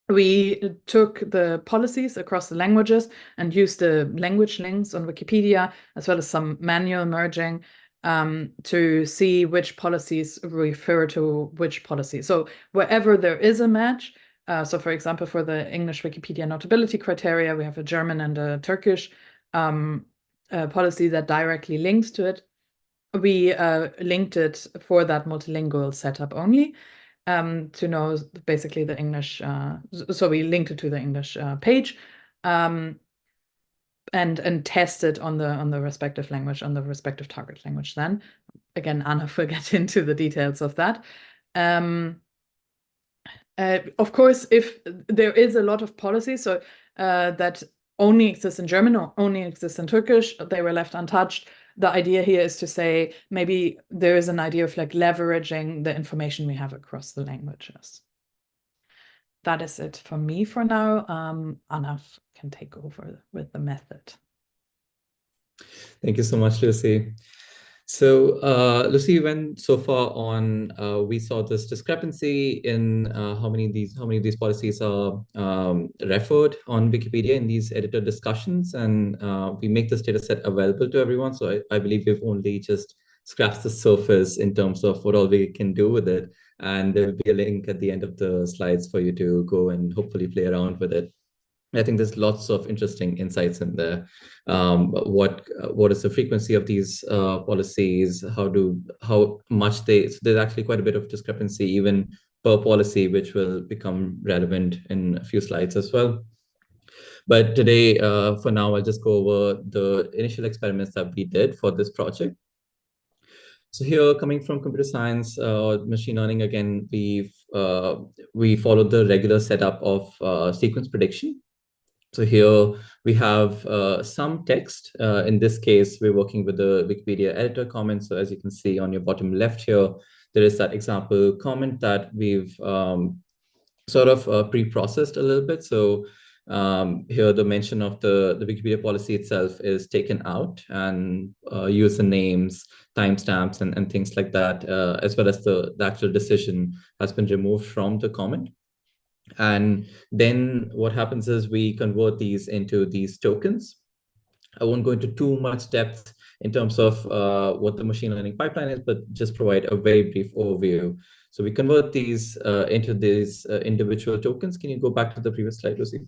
we took the policies across the languages and used the language links on Wikipedia, as well as some manual merging, to see which policies refer to which policy. So wherever there is a match, so for example, for the English Wikipedia notability criteria, we have a German and a Turkish policy that directly links to it. We linked it for that multilingual setup only. to know basically the English. So we linked it to the English page, and test it on the respective language, on the respective target language. Then again, Anna will get into the details of that. Of course, if there is a lot of policies that only exist in German or only exist in Turkish, they were left untouched. The idea here is to say maybe there is an idea of like leveraging the information we have across the languages. That is it for me for now. Anna can take over with the method. Thank you so much, Lucy. So Lucy went so far on, we saw this discrepancy in how many of these policies are referred on Wikipedia in these editor discussions, and we make this data set available to everyone. So I believe we've only just scratched the surface in terms of what all we can do with it. And there will be a link at the end of the slides for you to go and hopefully play around with it. I think there's lots of interesting insights in there. What is the frequency of these policies? How much there's actually quite a bit of discrepancy even per policy, which will become relevant in a few slides as well. But today, for now, I'll just go over the initial experiments that we did for this project. So here, coming from computer science or machine learning, again, we followed the regular setup of sequence prediction. So here we have some text. In this case, we're working with the Wikipedia editor comment. So as you can see on your bottom left here, there is that example comment that we've sort of pre-processed a little bit. So here the mention of the Wikipedia policy itself is taken out, and usernames, timestamps, and things like that, as well as the actual decision has been removed from the comment. And then what happens is we convert these into these tokens. I won't go into too much depth in terms of what the machine learning pipeline is, but just provide a very brief overview. So we convert these into these individual tokens. Can you go back to the previous slide, Lucy?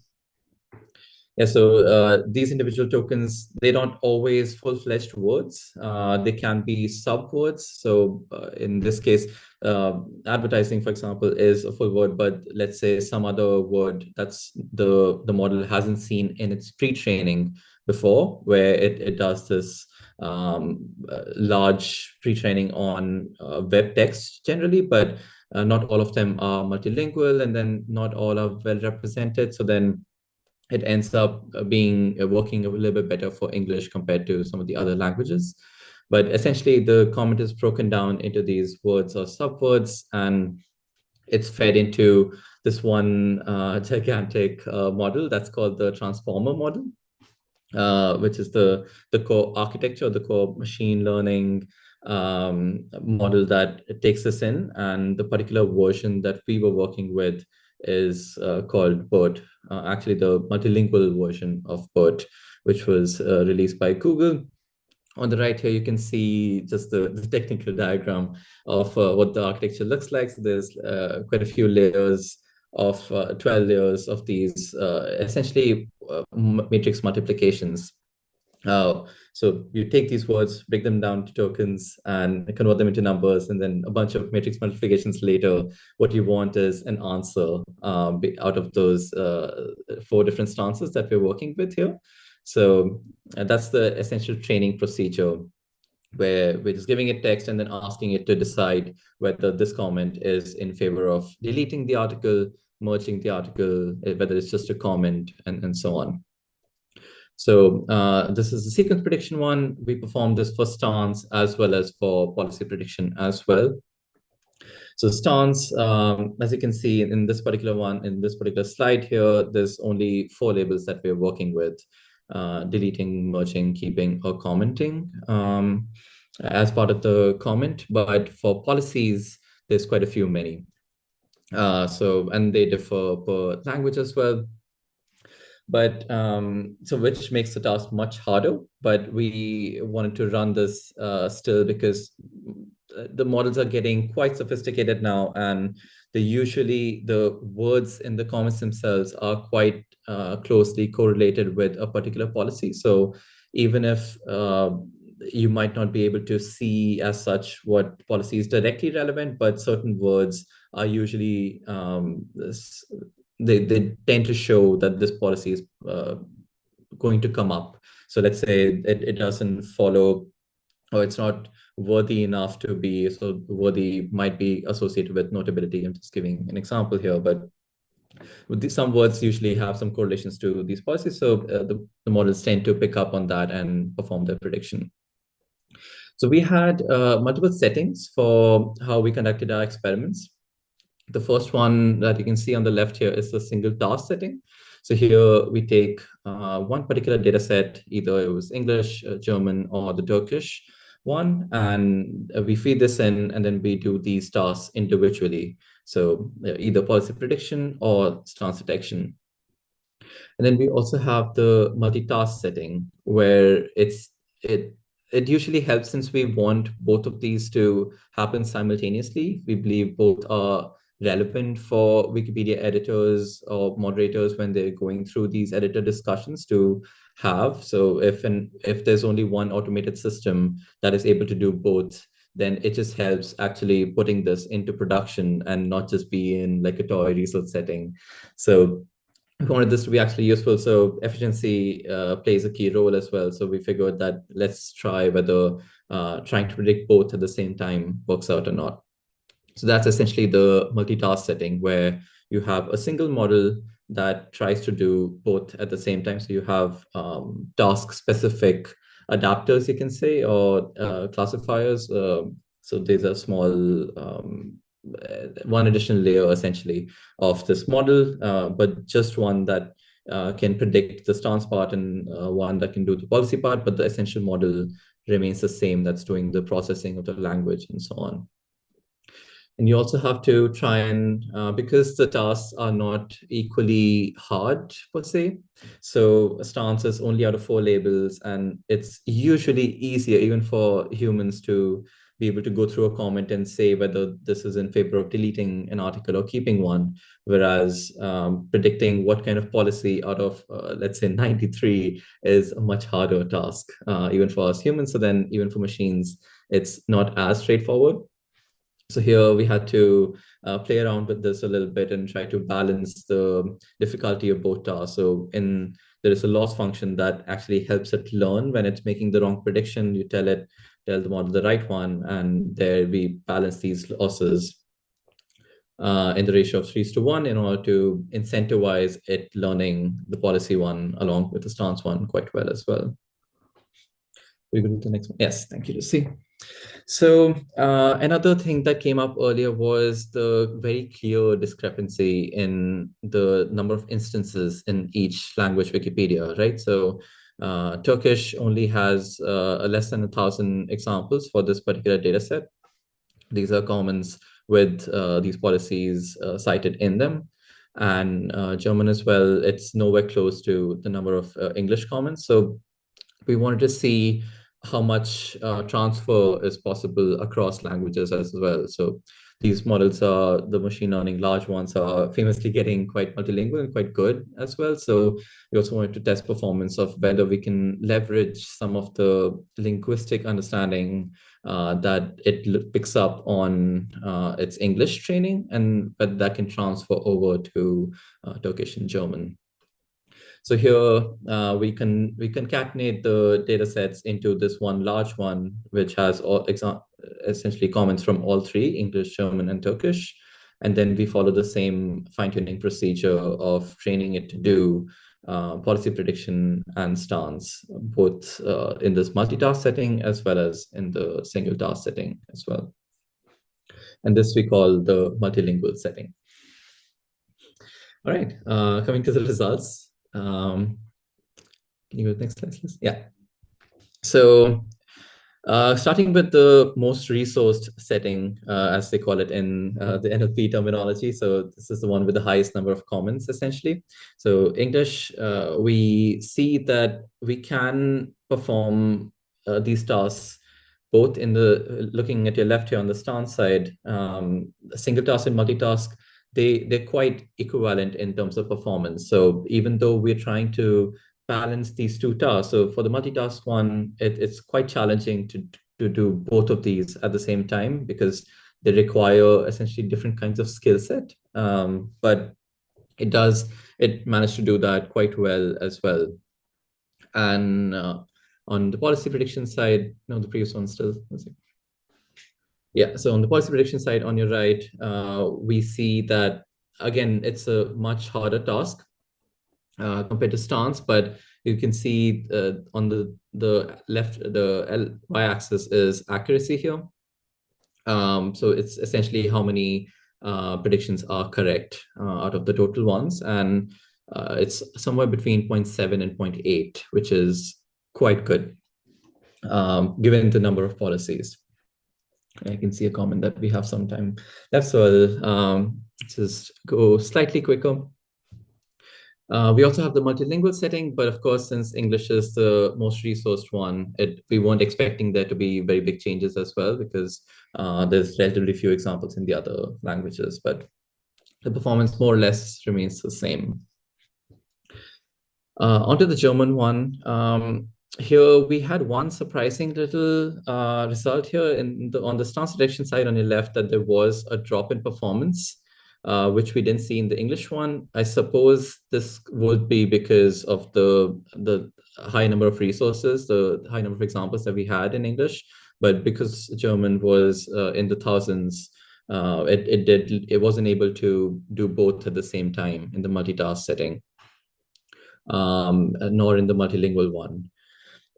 Yeah, so these individual tokens, they're not always full-fledged words. They can be sub-words. So in this case, advertising, for example, is a full word, but let's say some other word that's the model hasn't seen in its pre-training before, where it does this large pre-training on web text generally, but not all of them are multilingual, and then not all are well represented. So then it ends up working a little bit better for English compared to some of the other languages. But essentially, the comment is broken down into these words or subwords, and it's fed into this one gigantic model that's called the transformer model, which is the core architecture, the core machine learning model that takes this in. And the particular version that we were working with is called BERT, actually the multilingual version of BERT, which was released by Google. On the right here, you can see just the technical diagram of what the architecture looks like. So there's quite a few layers of 12 layers of these essentially matrix multiplications. So you take these words, break them down to tokens, and convert them into numbers, and then a bunch of matrix multiplications later, what you want is an answer out of those 4 different stances that we're working with here. So that's the essential training procedure, where we're just giving it text and then asking it to decide whether this comment is in favor of deleting the article, merging the article, whether it's just a comment, and so on. So this is the sequence prediction one. We performed this for stance as well as for policy prediction as well. So stance, as you can see in this particular one, in this particular slide here, there's only 4 labels that we're working with: deleting, merging, keeping, or commenting as part of the comment. But for policies, there's quite a few many. And they differ per language as well. But so which makes the task much harder, but we wanted to run this still because the models are getting quite sophisticated now, and the words in the comments themselves are quite closely correlated with a particular policy. So even if you might not be able to see as such what policy is directly relevant, but certain words are usually, they tend to show that this policy is going to come up. So let's say it doesn't follow, or it's not worthy enough to be, so worthy might be associated with notability. I'm just giving an example here, but some words usually have some correlations to these policies. So the models tend to pick up on that and perform their prediction. So we had multiple settings for how we conducted our experiments. The first one that you can see on the left here is the single task setting. So here we take one particular data set, either it was English, German, or the Turkish one, and we feed this in, and then we do these tasks individually. So either policy prediction or stance detection. And then we also have the multitask setting, where it usually helps, since we want both of these to happen simultaneously. We believe both are relevant for Wikipedia editors or moderators when they're going through these editor discussions to have. So if there's only one automated system that is able to do both, then it just helps actually putting this into production and not just be in like a toy research setting. So we wanted this to be actually useful. So efficiency plays a key role as well. So we figured that let's try whether trying to predict both at the same time works out or not. So that's essentially the multitask setting, where you have a single model that tries to do both at the same time. So you have task-specific adapters, you can say, or classifiers. So these are small, one additional layer essentially of this model, but just one that can predict the stance part, and one that can do the policy part, but the essential model remains the same, that's doing the processing of the language and so on. And you also have to try and, because the tasks are not equally hard per se, so a stance is only out of 4 labels, and it's usually easier even for humans to be able to go through a comment and say whether this is in favor of deleting an article or keeping one, whereas predicting what kind of policy out of, let's say, 93 is a much harder task, even for us humans. So then even for machines, it's not as straightforward. So here we had to play around with this a little bit and try to balance the difficulty of both tasks. So there is a loss function that actually helps it learn when it's making the wrong prediction. You tell the model the right one, and there we balance these losses in the ratio of 3:1 in order to incentivize it learning the policy one along with the stance one quite well as well. We go to the next one. Yes, thank you, Lucy. So another thing that came up earlier was the very clear discrepancy in the number of instances in each language Wikipedia, right? So Turkish only has less than 1,000 examples for this particular data set. These are comments with these policies cited in them. And German as well, it's nowhere close to the number of English comments. So we wanted to see how much transfer is possible across languages as well. So these models are, the machine learning large ones are famously getting quite multilingual and quite good as well. So we also wanted to test performance of whether we can leverage some of the linguistic understanding that it picks up on its English training, and whether that can transfer over to Turkish and German. So here we concatenate the data sets into this one large one, which has all essentially comments from all 3, English, German, and Turkish. And then we follow the same fine-tuning procedure of training it to do policy prediction and stance, both in this multitask setting as well as in the single task setting as well. And this we call the multilingual setting. All right, coming to the results. Can you go to the next slide, please? Yeah. So starting with the most resourced setting, as they call it in the NLP terminology. So this is the one with the highest number of comments, essentially. So English, we see that we can perform these tasks both in the, looking at your left here on the stance side, single task and multitask, they're quite equivalent in terms of performance. So even though we're trying to balance these two tasks. So for the multitask one, it's quite challenging to do both of these at the same time because they require essentially different kinds of skill set. But it managed to do that quite well as well. And on the policy prediction side, no, the previous one still. Yeah, so on the policy prediction side, on your right, we see that, again, it's a much harder task compared to stance, but you can see on the left, the y-axis is accuracy here. So it's essentially how many predictions are correct out of the total ones. And it's somewhere between 0.7 and 0.8, which is quite good given the number of policies. I can see a comment that we have some time left, so I'll just go slightly quicker. We also have the multilingual setting, but of course, since English is the most resourced one, we weren't expecting there to be very big changes as well because there's relatively few examples in the other languages, but the performance more or less remains the same. Onto the German one. Here we had one surprising little result here on the stance detection side on your left, that there was a drop in performance, which we didn't see in the English one. I suppose this would be because of the high number of resources, the high number of examples that we had in English, but because German was in the thousands, it wasn't able to do both at the same time in the multitask setting, nor in the multilingual one.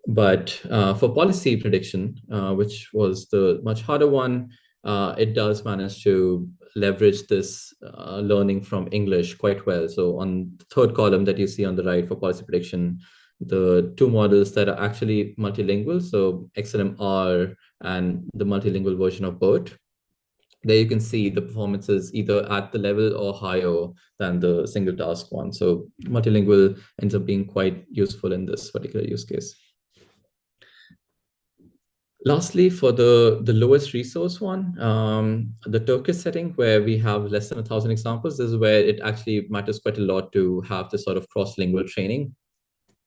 But for policy prediction, which was the much harder one, it does manage to leverage this learning from English quite well. So on the third column that you see on the right for policy prediction, the two models that are actually multilingual, so XLM-R and the multilingual version of BERT, there you can see the performance is either at the level or higher than the single task one. So multilingual ends up being quite useful in this particular use case. Lastly, for the lowest resource one, the Turkish setting, where we have less than 1,000 examples, this is where it actually matters quite a lot to have this sort of cross-lingual training.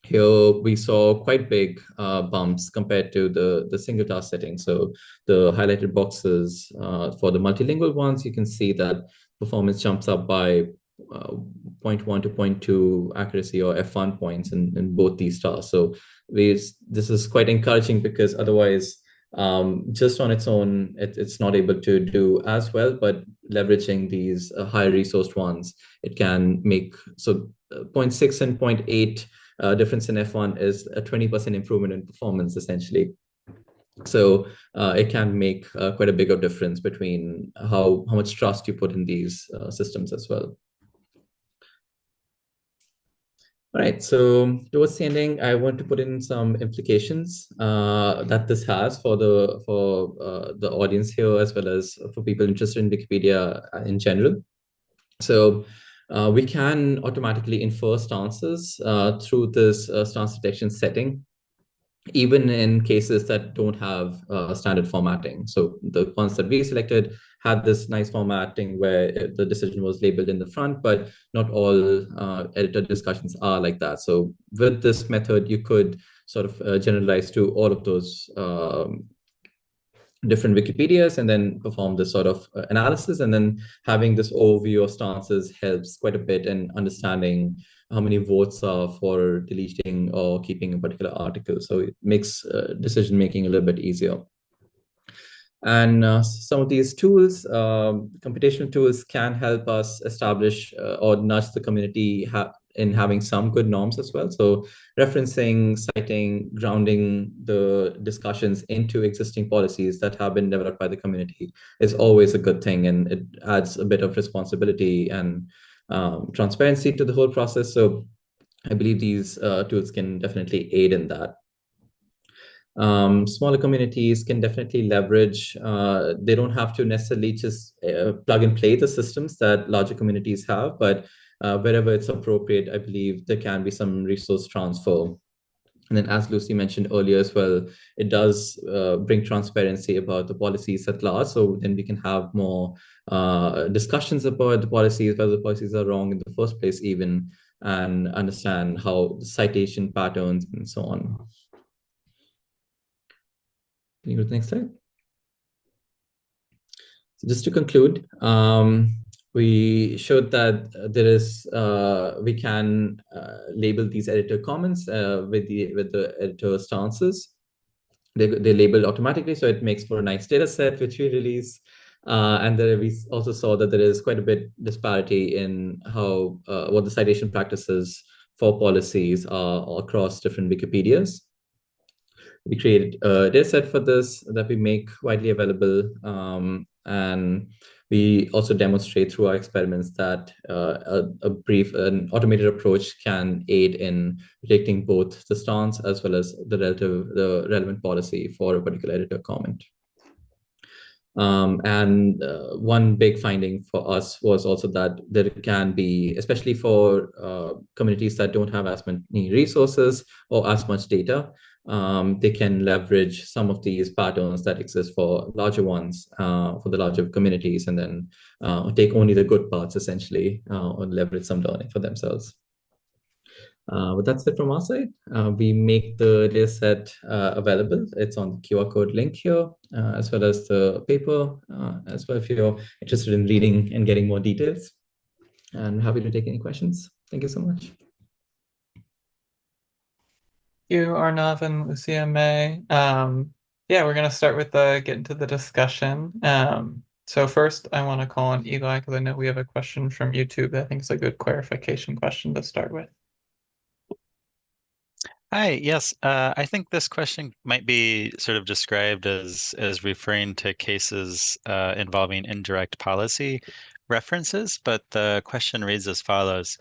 Here we saw quite big bumps compared to the single task setting. So the highlighted boxes for the multilingual ones, you can see that performance jumps up by 0.1 to 0.2 accuracy or F1 points in both these tasks. So this is quite encouraging because otherwise, just on its own, it's not able to do as well, but leveraging these high resourced ones, it can make, so 0.6 and 0.8 difference in F1 is a 20% improvement in performance, essentially. So it can make quite a bigger difference between how much trust you put in these systems as well. All right, so towards the ending, I want to put in some implications that this has for the audience here, as well as for people interested in Wikipedia in general. So we can automatically infer stances through this stance detection setting, even in cases that don't have standard formatting. So the ones that we selected had this nice formatting where the decision was labeled in the front, but not all editor discussions are like that. So with this method, you could sort of generalize to all of those different Wikipedias and then perform this sort of analysis. And then having this overview of stances helps quite a bit in understanding how many votes are for deleting or keeping a particular article. So it makes decision-making a little bit easier. And some of these tools, computational tools, can help us establish or nudge the community in having some good norms as well. So referencing, citing, grounding the discussions into existing policies that have been developed by the community is always a good thing, and it adds a bit of responsibility and transparency to the whole process. So I believe these tools can definitely aid in that. Smaller communities can definitely leverage, they don't have to necessarily just plug and play the systems that larger communities have, but wherever it's appropriate, I believe there can be some resource transfer. And then, as Lucy mentioned earlier as well, it does bring transparency about the policies at large. So then we can have more discussions about the policies, whether the policies are wrong in the first place even. and understand how citation patterns and so on. Can you go to the next slide? So just to conclude, we showed that we can label these editor comments with the editor stances. They label automatically, so it makes for a nice data set which we release. And there we also saw that there is quite a bit disparity in how what the citation practices for policies are across different Wikipedias. We created a data set for this that we make widely available, and we also demonstrate through our experiments that an automated approach can aid in predicting both the stance as well as the relevant policy for a particular editor comment. One big finding for us was also that there can be, especially for communities that don't have as many resources or as much data, they can leverage some of these patterns that exist for larger ones, for the larger communities, and then take only the good parts essentially, or leverage some learning for themselves. But that's it from our side. We make the data set available. It's on the QR code link here, as well as the paper, as well if you're interested in reading and getting more details. And happy to take any questions. Thank you so much. You, Arnav and Lucia May. Yeah, we're going to start with get into the discussion. So first, I want to call on Eli because I know we have a question from YouTube that I think is a good clarification question to start with. Hi, yes. I think this question might be sort of described as referring to cases involving indirect policy references, but the question reads as follows.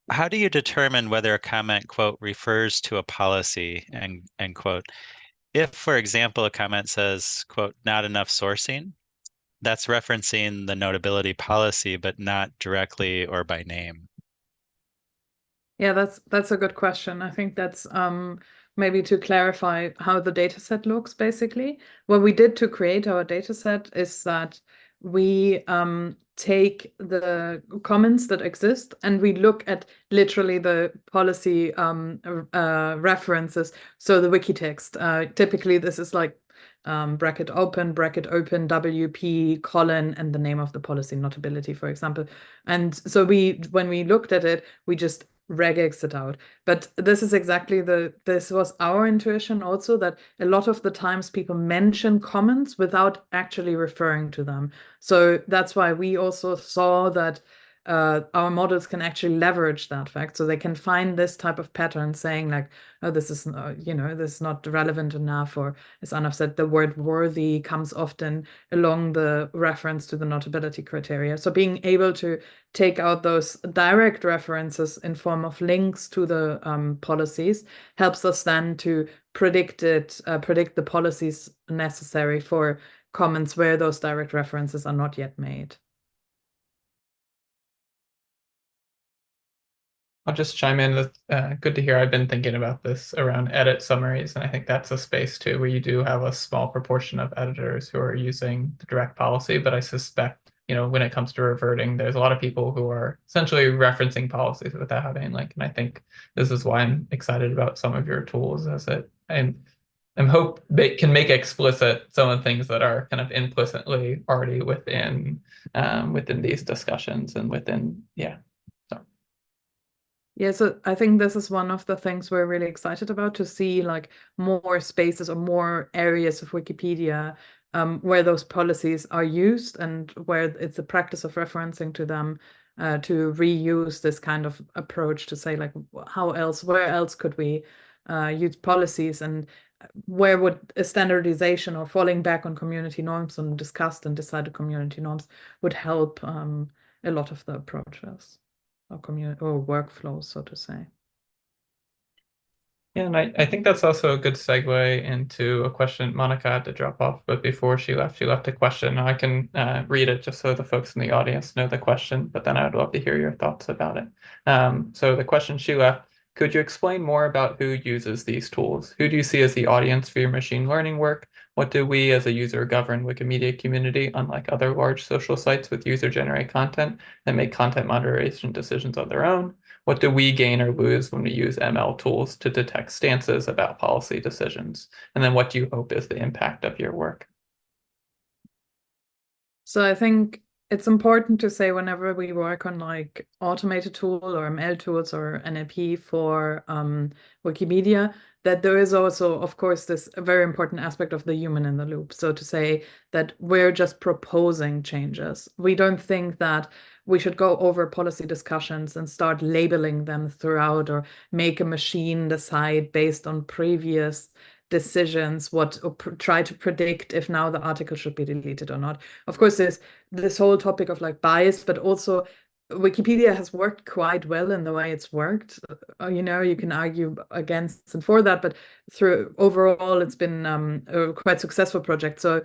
How do you determine whether a comment, quote, refers to a policy, end quote? If, for example, a comment says, quote, not enough sourcing, that's referencing the notability policy, but not directly or by name. Yeah, that's a good question. I think that's maybe to clarify how the data set looks, basically. What we did to create our data set is that we take the comments that exist and we look at literally the policy references. So the wiki text. Typically, this is like bracket open, WP, colon, and the name of the policy, notability, for example. And so when we looked at it, we just regex it out. But this is exactly this was our intuition also, that a lot of the times people mention comments without actually referring to them. So that's why we also saw that our models can actually leverage that fact. So they can find this type of pattern saying like, oh, this is, this is not relevant enough, or as Arnav said, the word worthy comes often along the reference to the notability criteria. So being able to take out those direct references in form of links to the policies helps us then to predict the policies necessary for comments where those direct references are not yet made. I'll just chime in with good to hear. I've been thinking about this around edit summaries, and I think that's a space too where you do have a small proportion of editors who are using the direct policy, but I suspect, when it comes to reverting, there's a lot of people who are essentially referencing policies without having and I think this is why I'm excited about some of your tools, as it and hope they can make explicit some of the things that are kind of implicitly already within these discussions and within, yeah. Yeah, so I think this is one of the things we're really excited about, to see like more spaces or more areas of Wikipedia where those policies are used and where it's a practice of referencing to them, to reuse this kind of approach to say like, where else could we use policies, and where would a standardization or falling back on community norms and discussed and decided community norms would help a lot of the approaches. Or community or workflows, so to say. Yeah, and I think that's also a good segue into a question. Monica had to drop off, but before she left a question. I can read it just so the folks in the audience know the question, but then I'd love to hear your thoughts about it. So the question she left, could you explain more about who uses these tools? Who do you see as the audience for your machine learning work? What do we as a user-governed Wikimedia community, unlike other large social sites with user-generated content that make content moderation decisions on their own? What do we gain or lose when we use ML tools to detect stances about policy decisions? And then what do you hope is the impact of your work? So I think it's important to say whenever we work on like automated tool or ML tools or NLP for Wikimedia, that there is also, of course, this very important aspect of the human in the loop. So to say that we're just proposing changes. We don't think that we should go over policy discussions and start labeling them throughout or make a machine decide based on previous decisions what or try to predict if now the article should be deleted or not. Of course, there's this whole topic of like bias, but also Wikipedia has worked quite well in the way it's worked. You know, you can argue against and for that, but through overall, it's been a quite successful project. So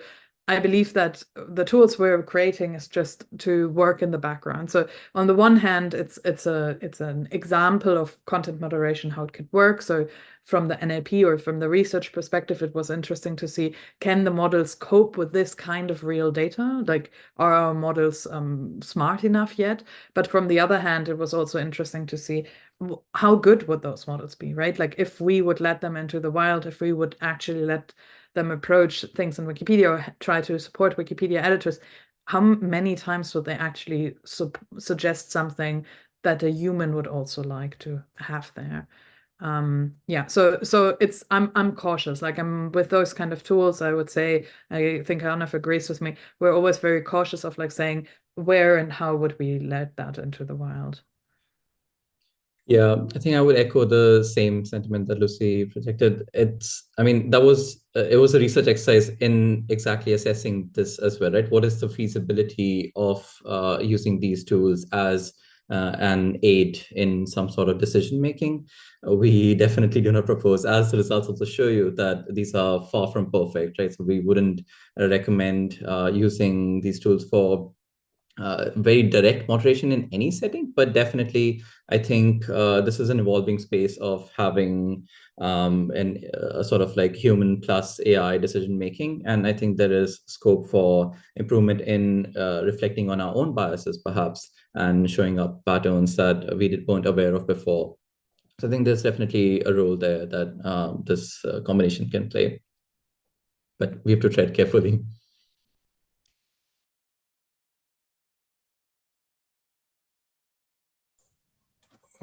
I believe that the tools we're creating is just to work in the background. So on the one hand, it's an example of content moderation, how it could work. So from the NLP or from the research perspective, it was interesting to see, can the models cope with this kind of real data? Like, are our models smart enough yet? But from the other hand, it was also interesting to see how good would those models be, right? Like if we would let them into the wild, if we would actually let them approach things in Wikipedia or try to support Wikipedia editors, how many times would they actually suggest something that a human would also like to have there? Yeah, so it's I'm cautious. Like I'm with those kind of tools, I would say, I think Arnav agrees with me. We're always very cautious of like saying where and how would we let that into the wild. Yeah, I think I would echo the same sentiment that Lucy projected. I mean, it was a research exercise in exactly assessing this as well, right? What is the feasibility of using these tools as an aid in some sort of decision making? We definitely do not propose, as the results also show you, that these are far from perfect, right? So we wouldn't recommend using these tools for very direct moderation in any setting, but definitely I think this is an evolving space of having a sort of like human plus AI decision making, and I think there is scope for improvement in reflecting on our own biases perhaps and showing up patterns that we weren't aware of before. So I think there's definitely a role there that this combination can play, but we have to tread carefully.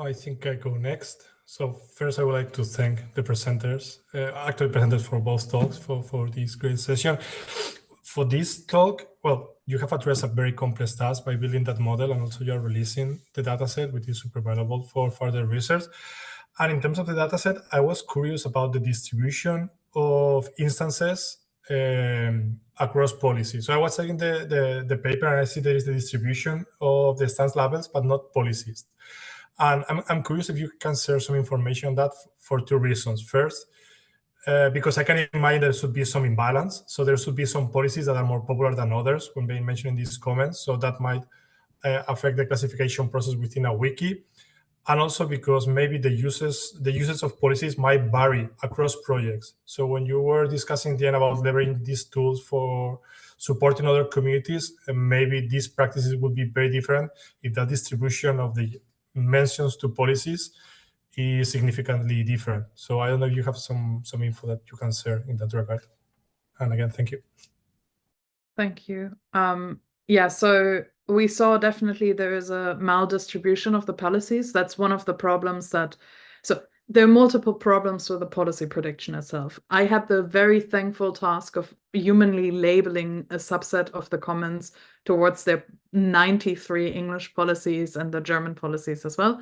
I think I go next. So first, I would like to thank the presenters, actually presenters for both talks for this great session. For this talk, well, you have addressed a very complex task by building that model, and also you're releasing the dataset, which is super valuable for further research. And in terms of the dataset, I was curious about the distribution of instances across policies. So I was checking the paper, and I see there is the distribution of the stance labels, but not policies. And I'm curious if you can share some information on that for two reasons. First, because I can imagine there should be some imbalance. So there should be some policies that are more popular than others when being mentioned in these comments. So that might affect the classification process within a wiki. And also because maybe the uses of policies might vary across projects. So when you were discussing the end about leveraging these tools for supporting other communities, maybe these practices would be very different if that distribution of the mentions to policies is significantly different. So I don't know if you have some info that you can share in that regard. And again, thank you. Thank you. Yeah, so we saw definitely there is a maldistribution of the policies. That's one of the problems so there are multiple problems with the policy prediction itself. I had the very thankful task of humanly labeling a subset of the comments towards their 93 English policies and the German policies as well.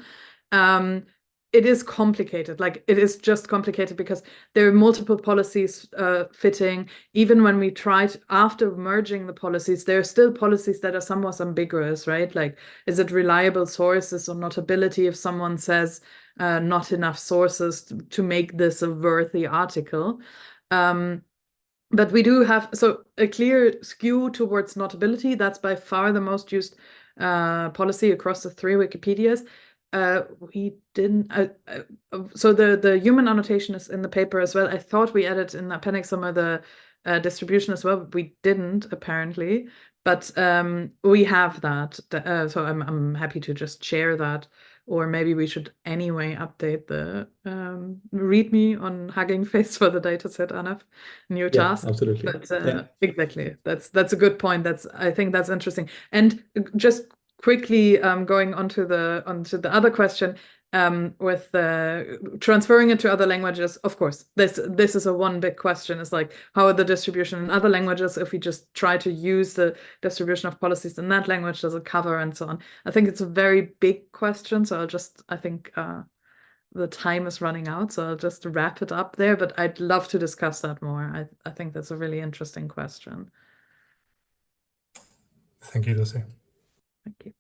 It is complicated. Like it is just complicated because there are multiple policies fitting. Even when we tried after merging the policies, there are still policies that are somewhat ambiguous, right? Like, is it reliable sources or notability if someone says not enough sources to make this a worthy article? But we do have a clear skew towards notability. That's by far the most used policy across the three Wikipedias. We didn't so the human annotation is in the paper as well. I thought we added in the appendix some of the distribution as well. We didn't apparently, but we have that. So I'm happy to just share that. Or maybe we should anyway update the README on Hugging Face for the dataset, Anaf. New task. Absolutely. But exactly, that's a good point. I think that's interesting. And just quickly going onto the other question, with transferring it to other languages, of course, this is a one big question. Is like, how are the distribution in other languages? If we just try to use the distribution of policies in that language, does it cover and so on? I think it's a very big question. So I think the time is running out, so I'll just wrap it up there. But I'd love to discuss that more. I think that's a really interesting question. Thank you, Lucy. Thank you.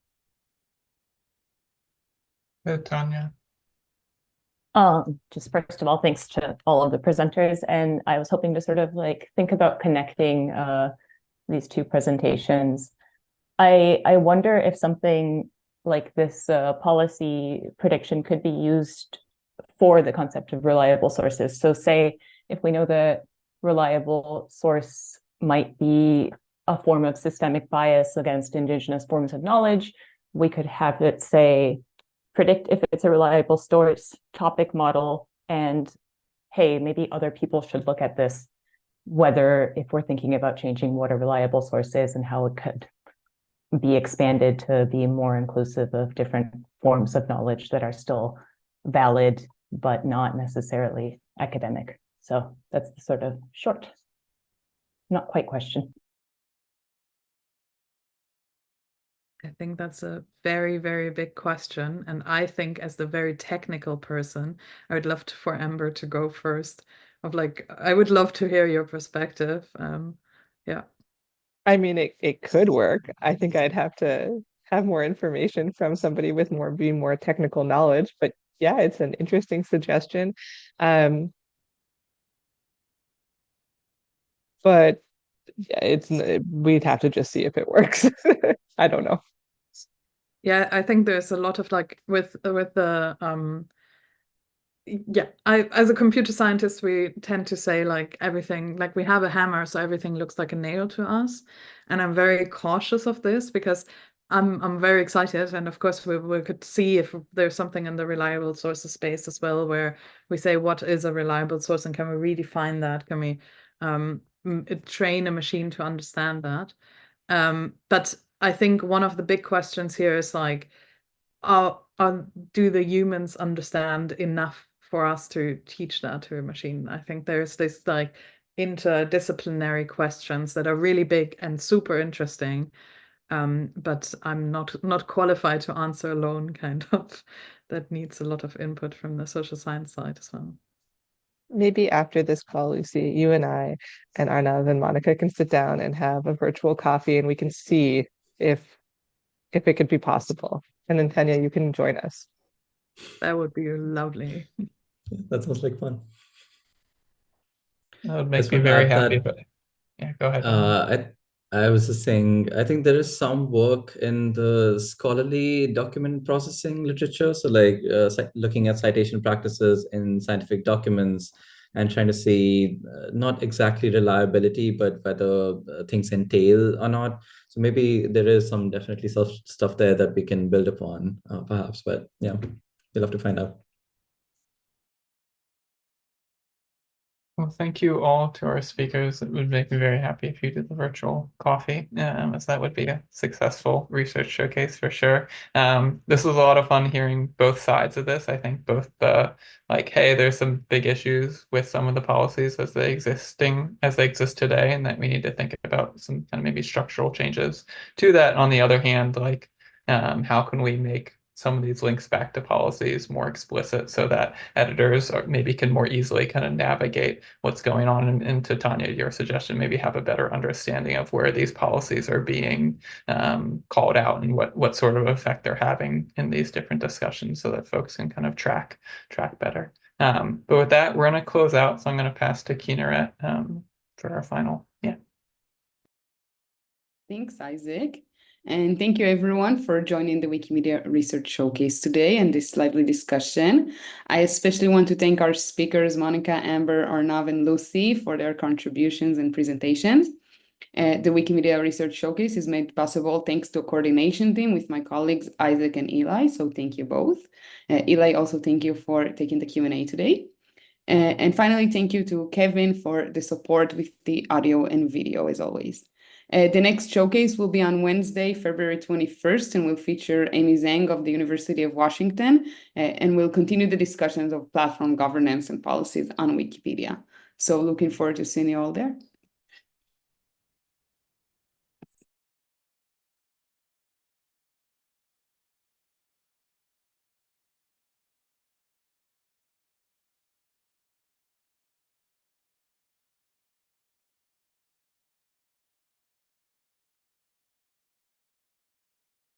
Tanya. Just first of all, thanks to all of the presenters. And I was hoping to sort of like think about connecting these two presentations. I wonder if something like this policy prediction could be used for the concept of reliable sources. So say if we know that reliable source might be a form of systemic bias against indigenous forms of knowledge, we could have it say, predict if it's a reliable source topic model, and hey, maybe other people should look at this, whether if we're thinking about changing what a reliable source is and how it could be expanded to be more inclusive of different forms of knowledge that are still valid, but not necessarily academic. So that's the sort of short, not quite question. I think that's a very, very big question. And I think as the very technical person, I would love for Amber to go first. I would love to hear your perspective. Yeah. I mean, it could work. I think I'd have to have more information from somebody with more technical knowledge. But yeah, it's an interesting suggestion. But we'd have to just see if it works. I don't know. Yeah, I think there's a lot of with the as a computer scientist, we tend to say everything, we have a hammer, so everything looks like a nail to us. And I'm very cautious of this because I'm very excited. And of course, we could see if there's something in the reliable sources space as well, where we say, what is a reliable source, and can we redefine that? Can we train a machine to understand that? But I think one of the big questions here is do the humans understand enough for us to teach that to a machine? I think there's this interdisciplinary questions that are really big and super interesting, but I'm not qualified to answer alone, kind of. That needs a lot of input from the social science side as well. Maybe after this call, Lucy, you and I and Arnav and Monica can sit down and have a virtual coffee, and we can see if it could be possible. And then Tanya, you can join us. That would be lovely. That sounds like fun. That would make me very happy. But yeah, go ahead. I was just saying, I think there is some work in the scholarly document processing literature. So looking at citation practices in scientific documents and trying to see not exactly reliability, but whether things entail or not. So maybe there is definitely stuff there that we can build upon, perhaps. But yeah, we'll have to find out. Well, thank you all to our speakers. It would make me very happy if you did the virtual coffee, as that would be a successful research showcase for sure. This was a lot of fun hearing both sides of this. I think both the hey, there's some big issues with some of the policies as they exist today, and that we need to think about some kind of maybe structural changes to that. On the other hand, how can we make some of these links back to policies more explicit so that editors maybe can more easily kind of navigate what's going on, and to Tanya, your suggestion, maybe have a better understanding of where these policies are being called out and what sort of effect they're having in these different discussions, so that folks can kind of track better. But with that, we're going to close out. So I'm going to pass to Kinneret for our final. Yeah. Thanks, Isaac. And thank you everyone for joining the Wikimedia Research Showcase today and this lively discussion. I especially want to thank our speakers, Monica, Amber, Arnav, and Lucy for their contributions and presentations. The Wikimedia Research Showcase is made possible thanks to a coordination team with my colleagues Isaac and Eli, so thank you both. Eli, also thank you for taking the Q&A today. And finally, thank you to Kevin for the support with the audio and video as always. The next showcase will be on Wednesday, February 21st, and will feature Amy Zhang of the University of Washington, and we'll continue the discussions of platform governance and policies on Wikipedia. So looking forward to seeing you all there.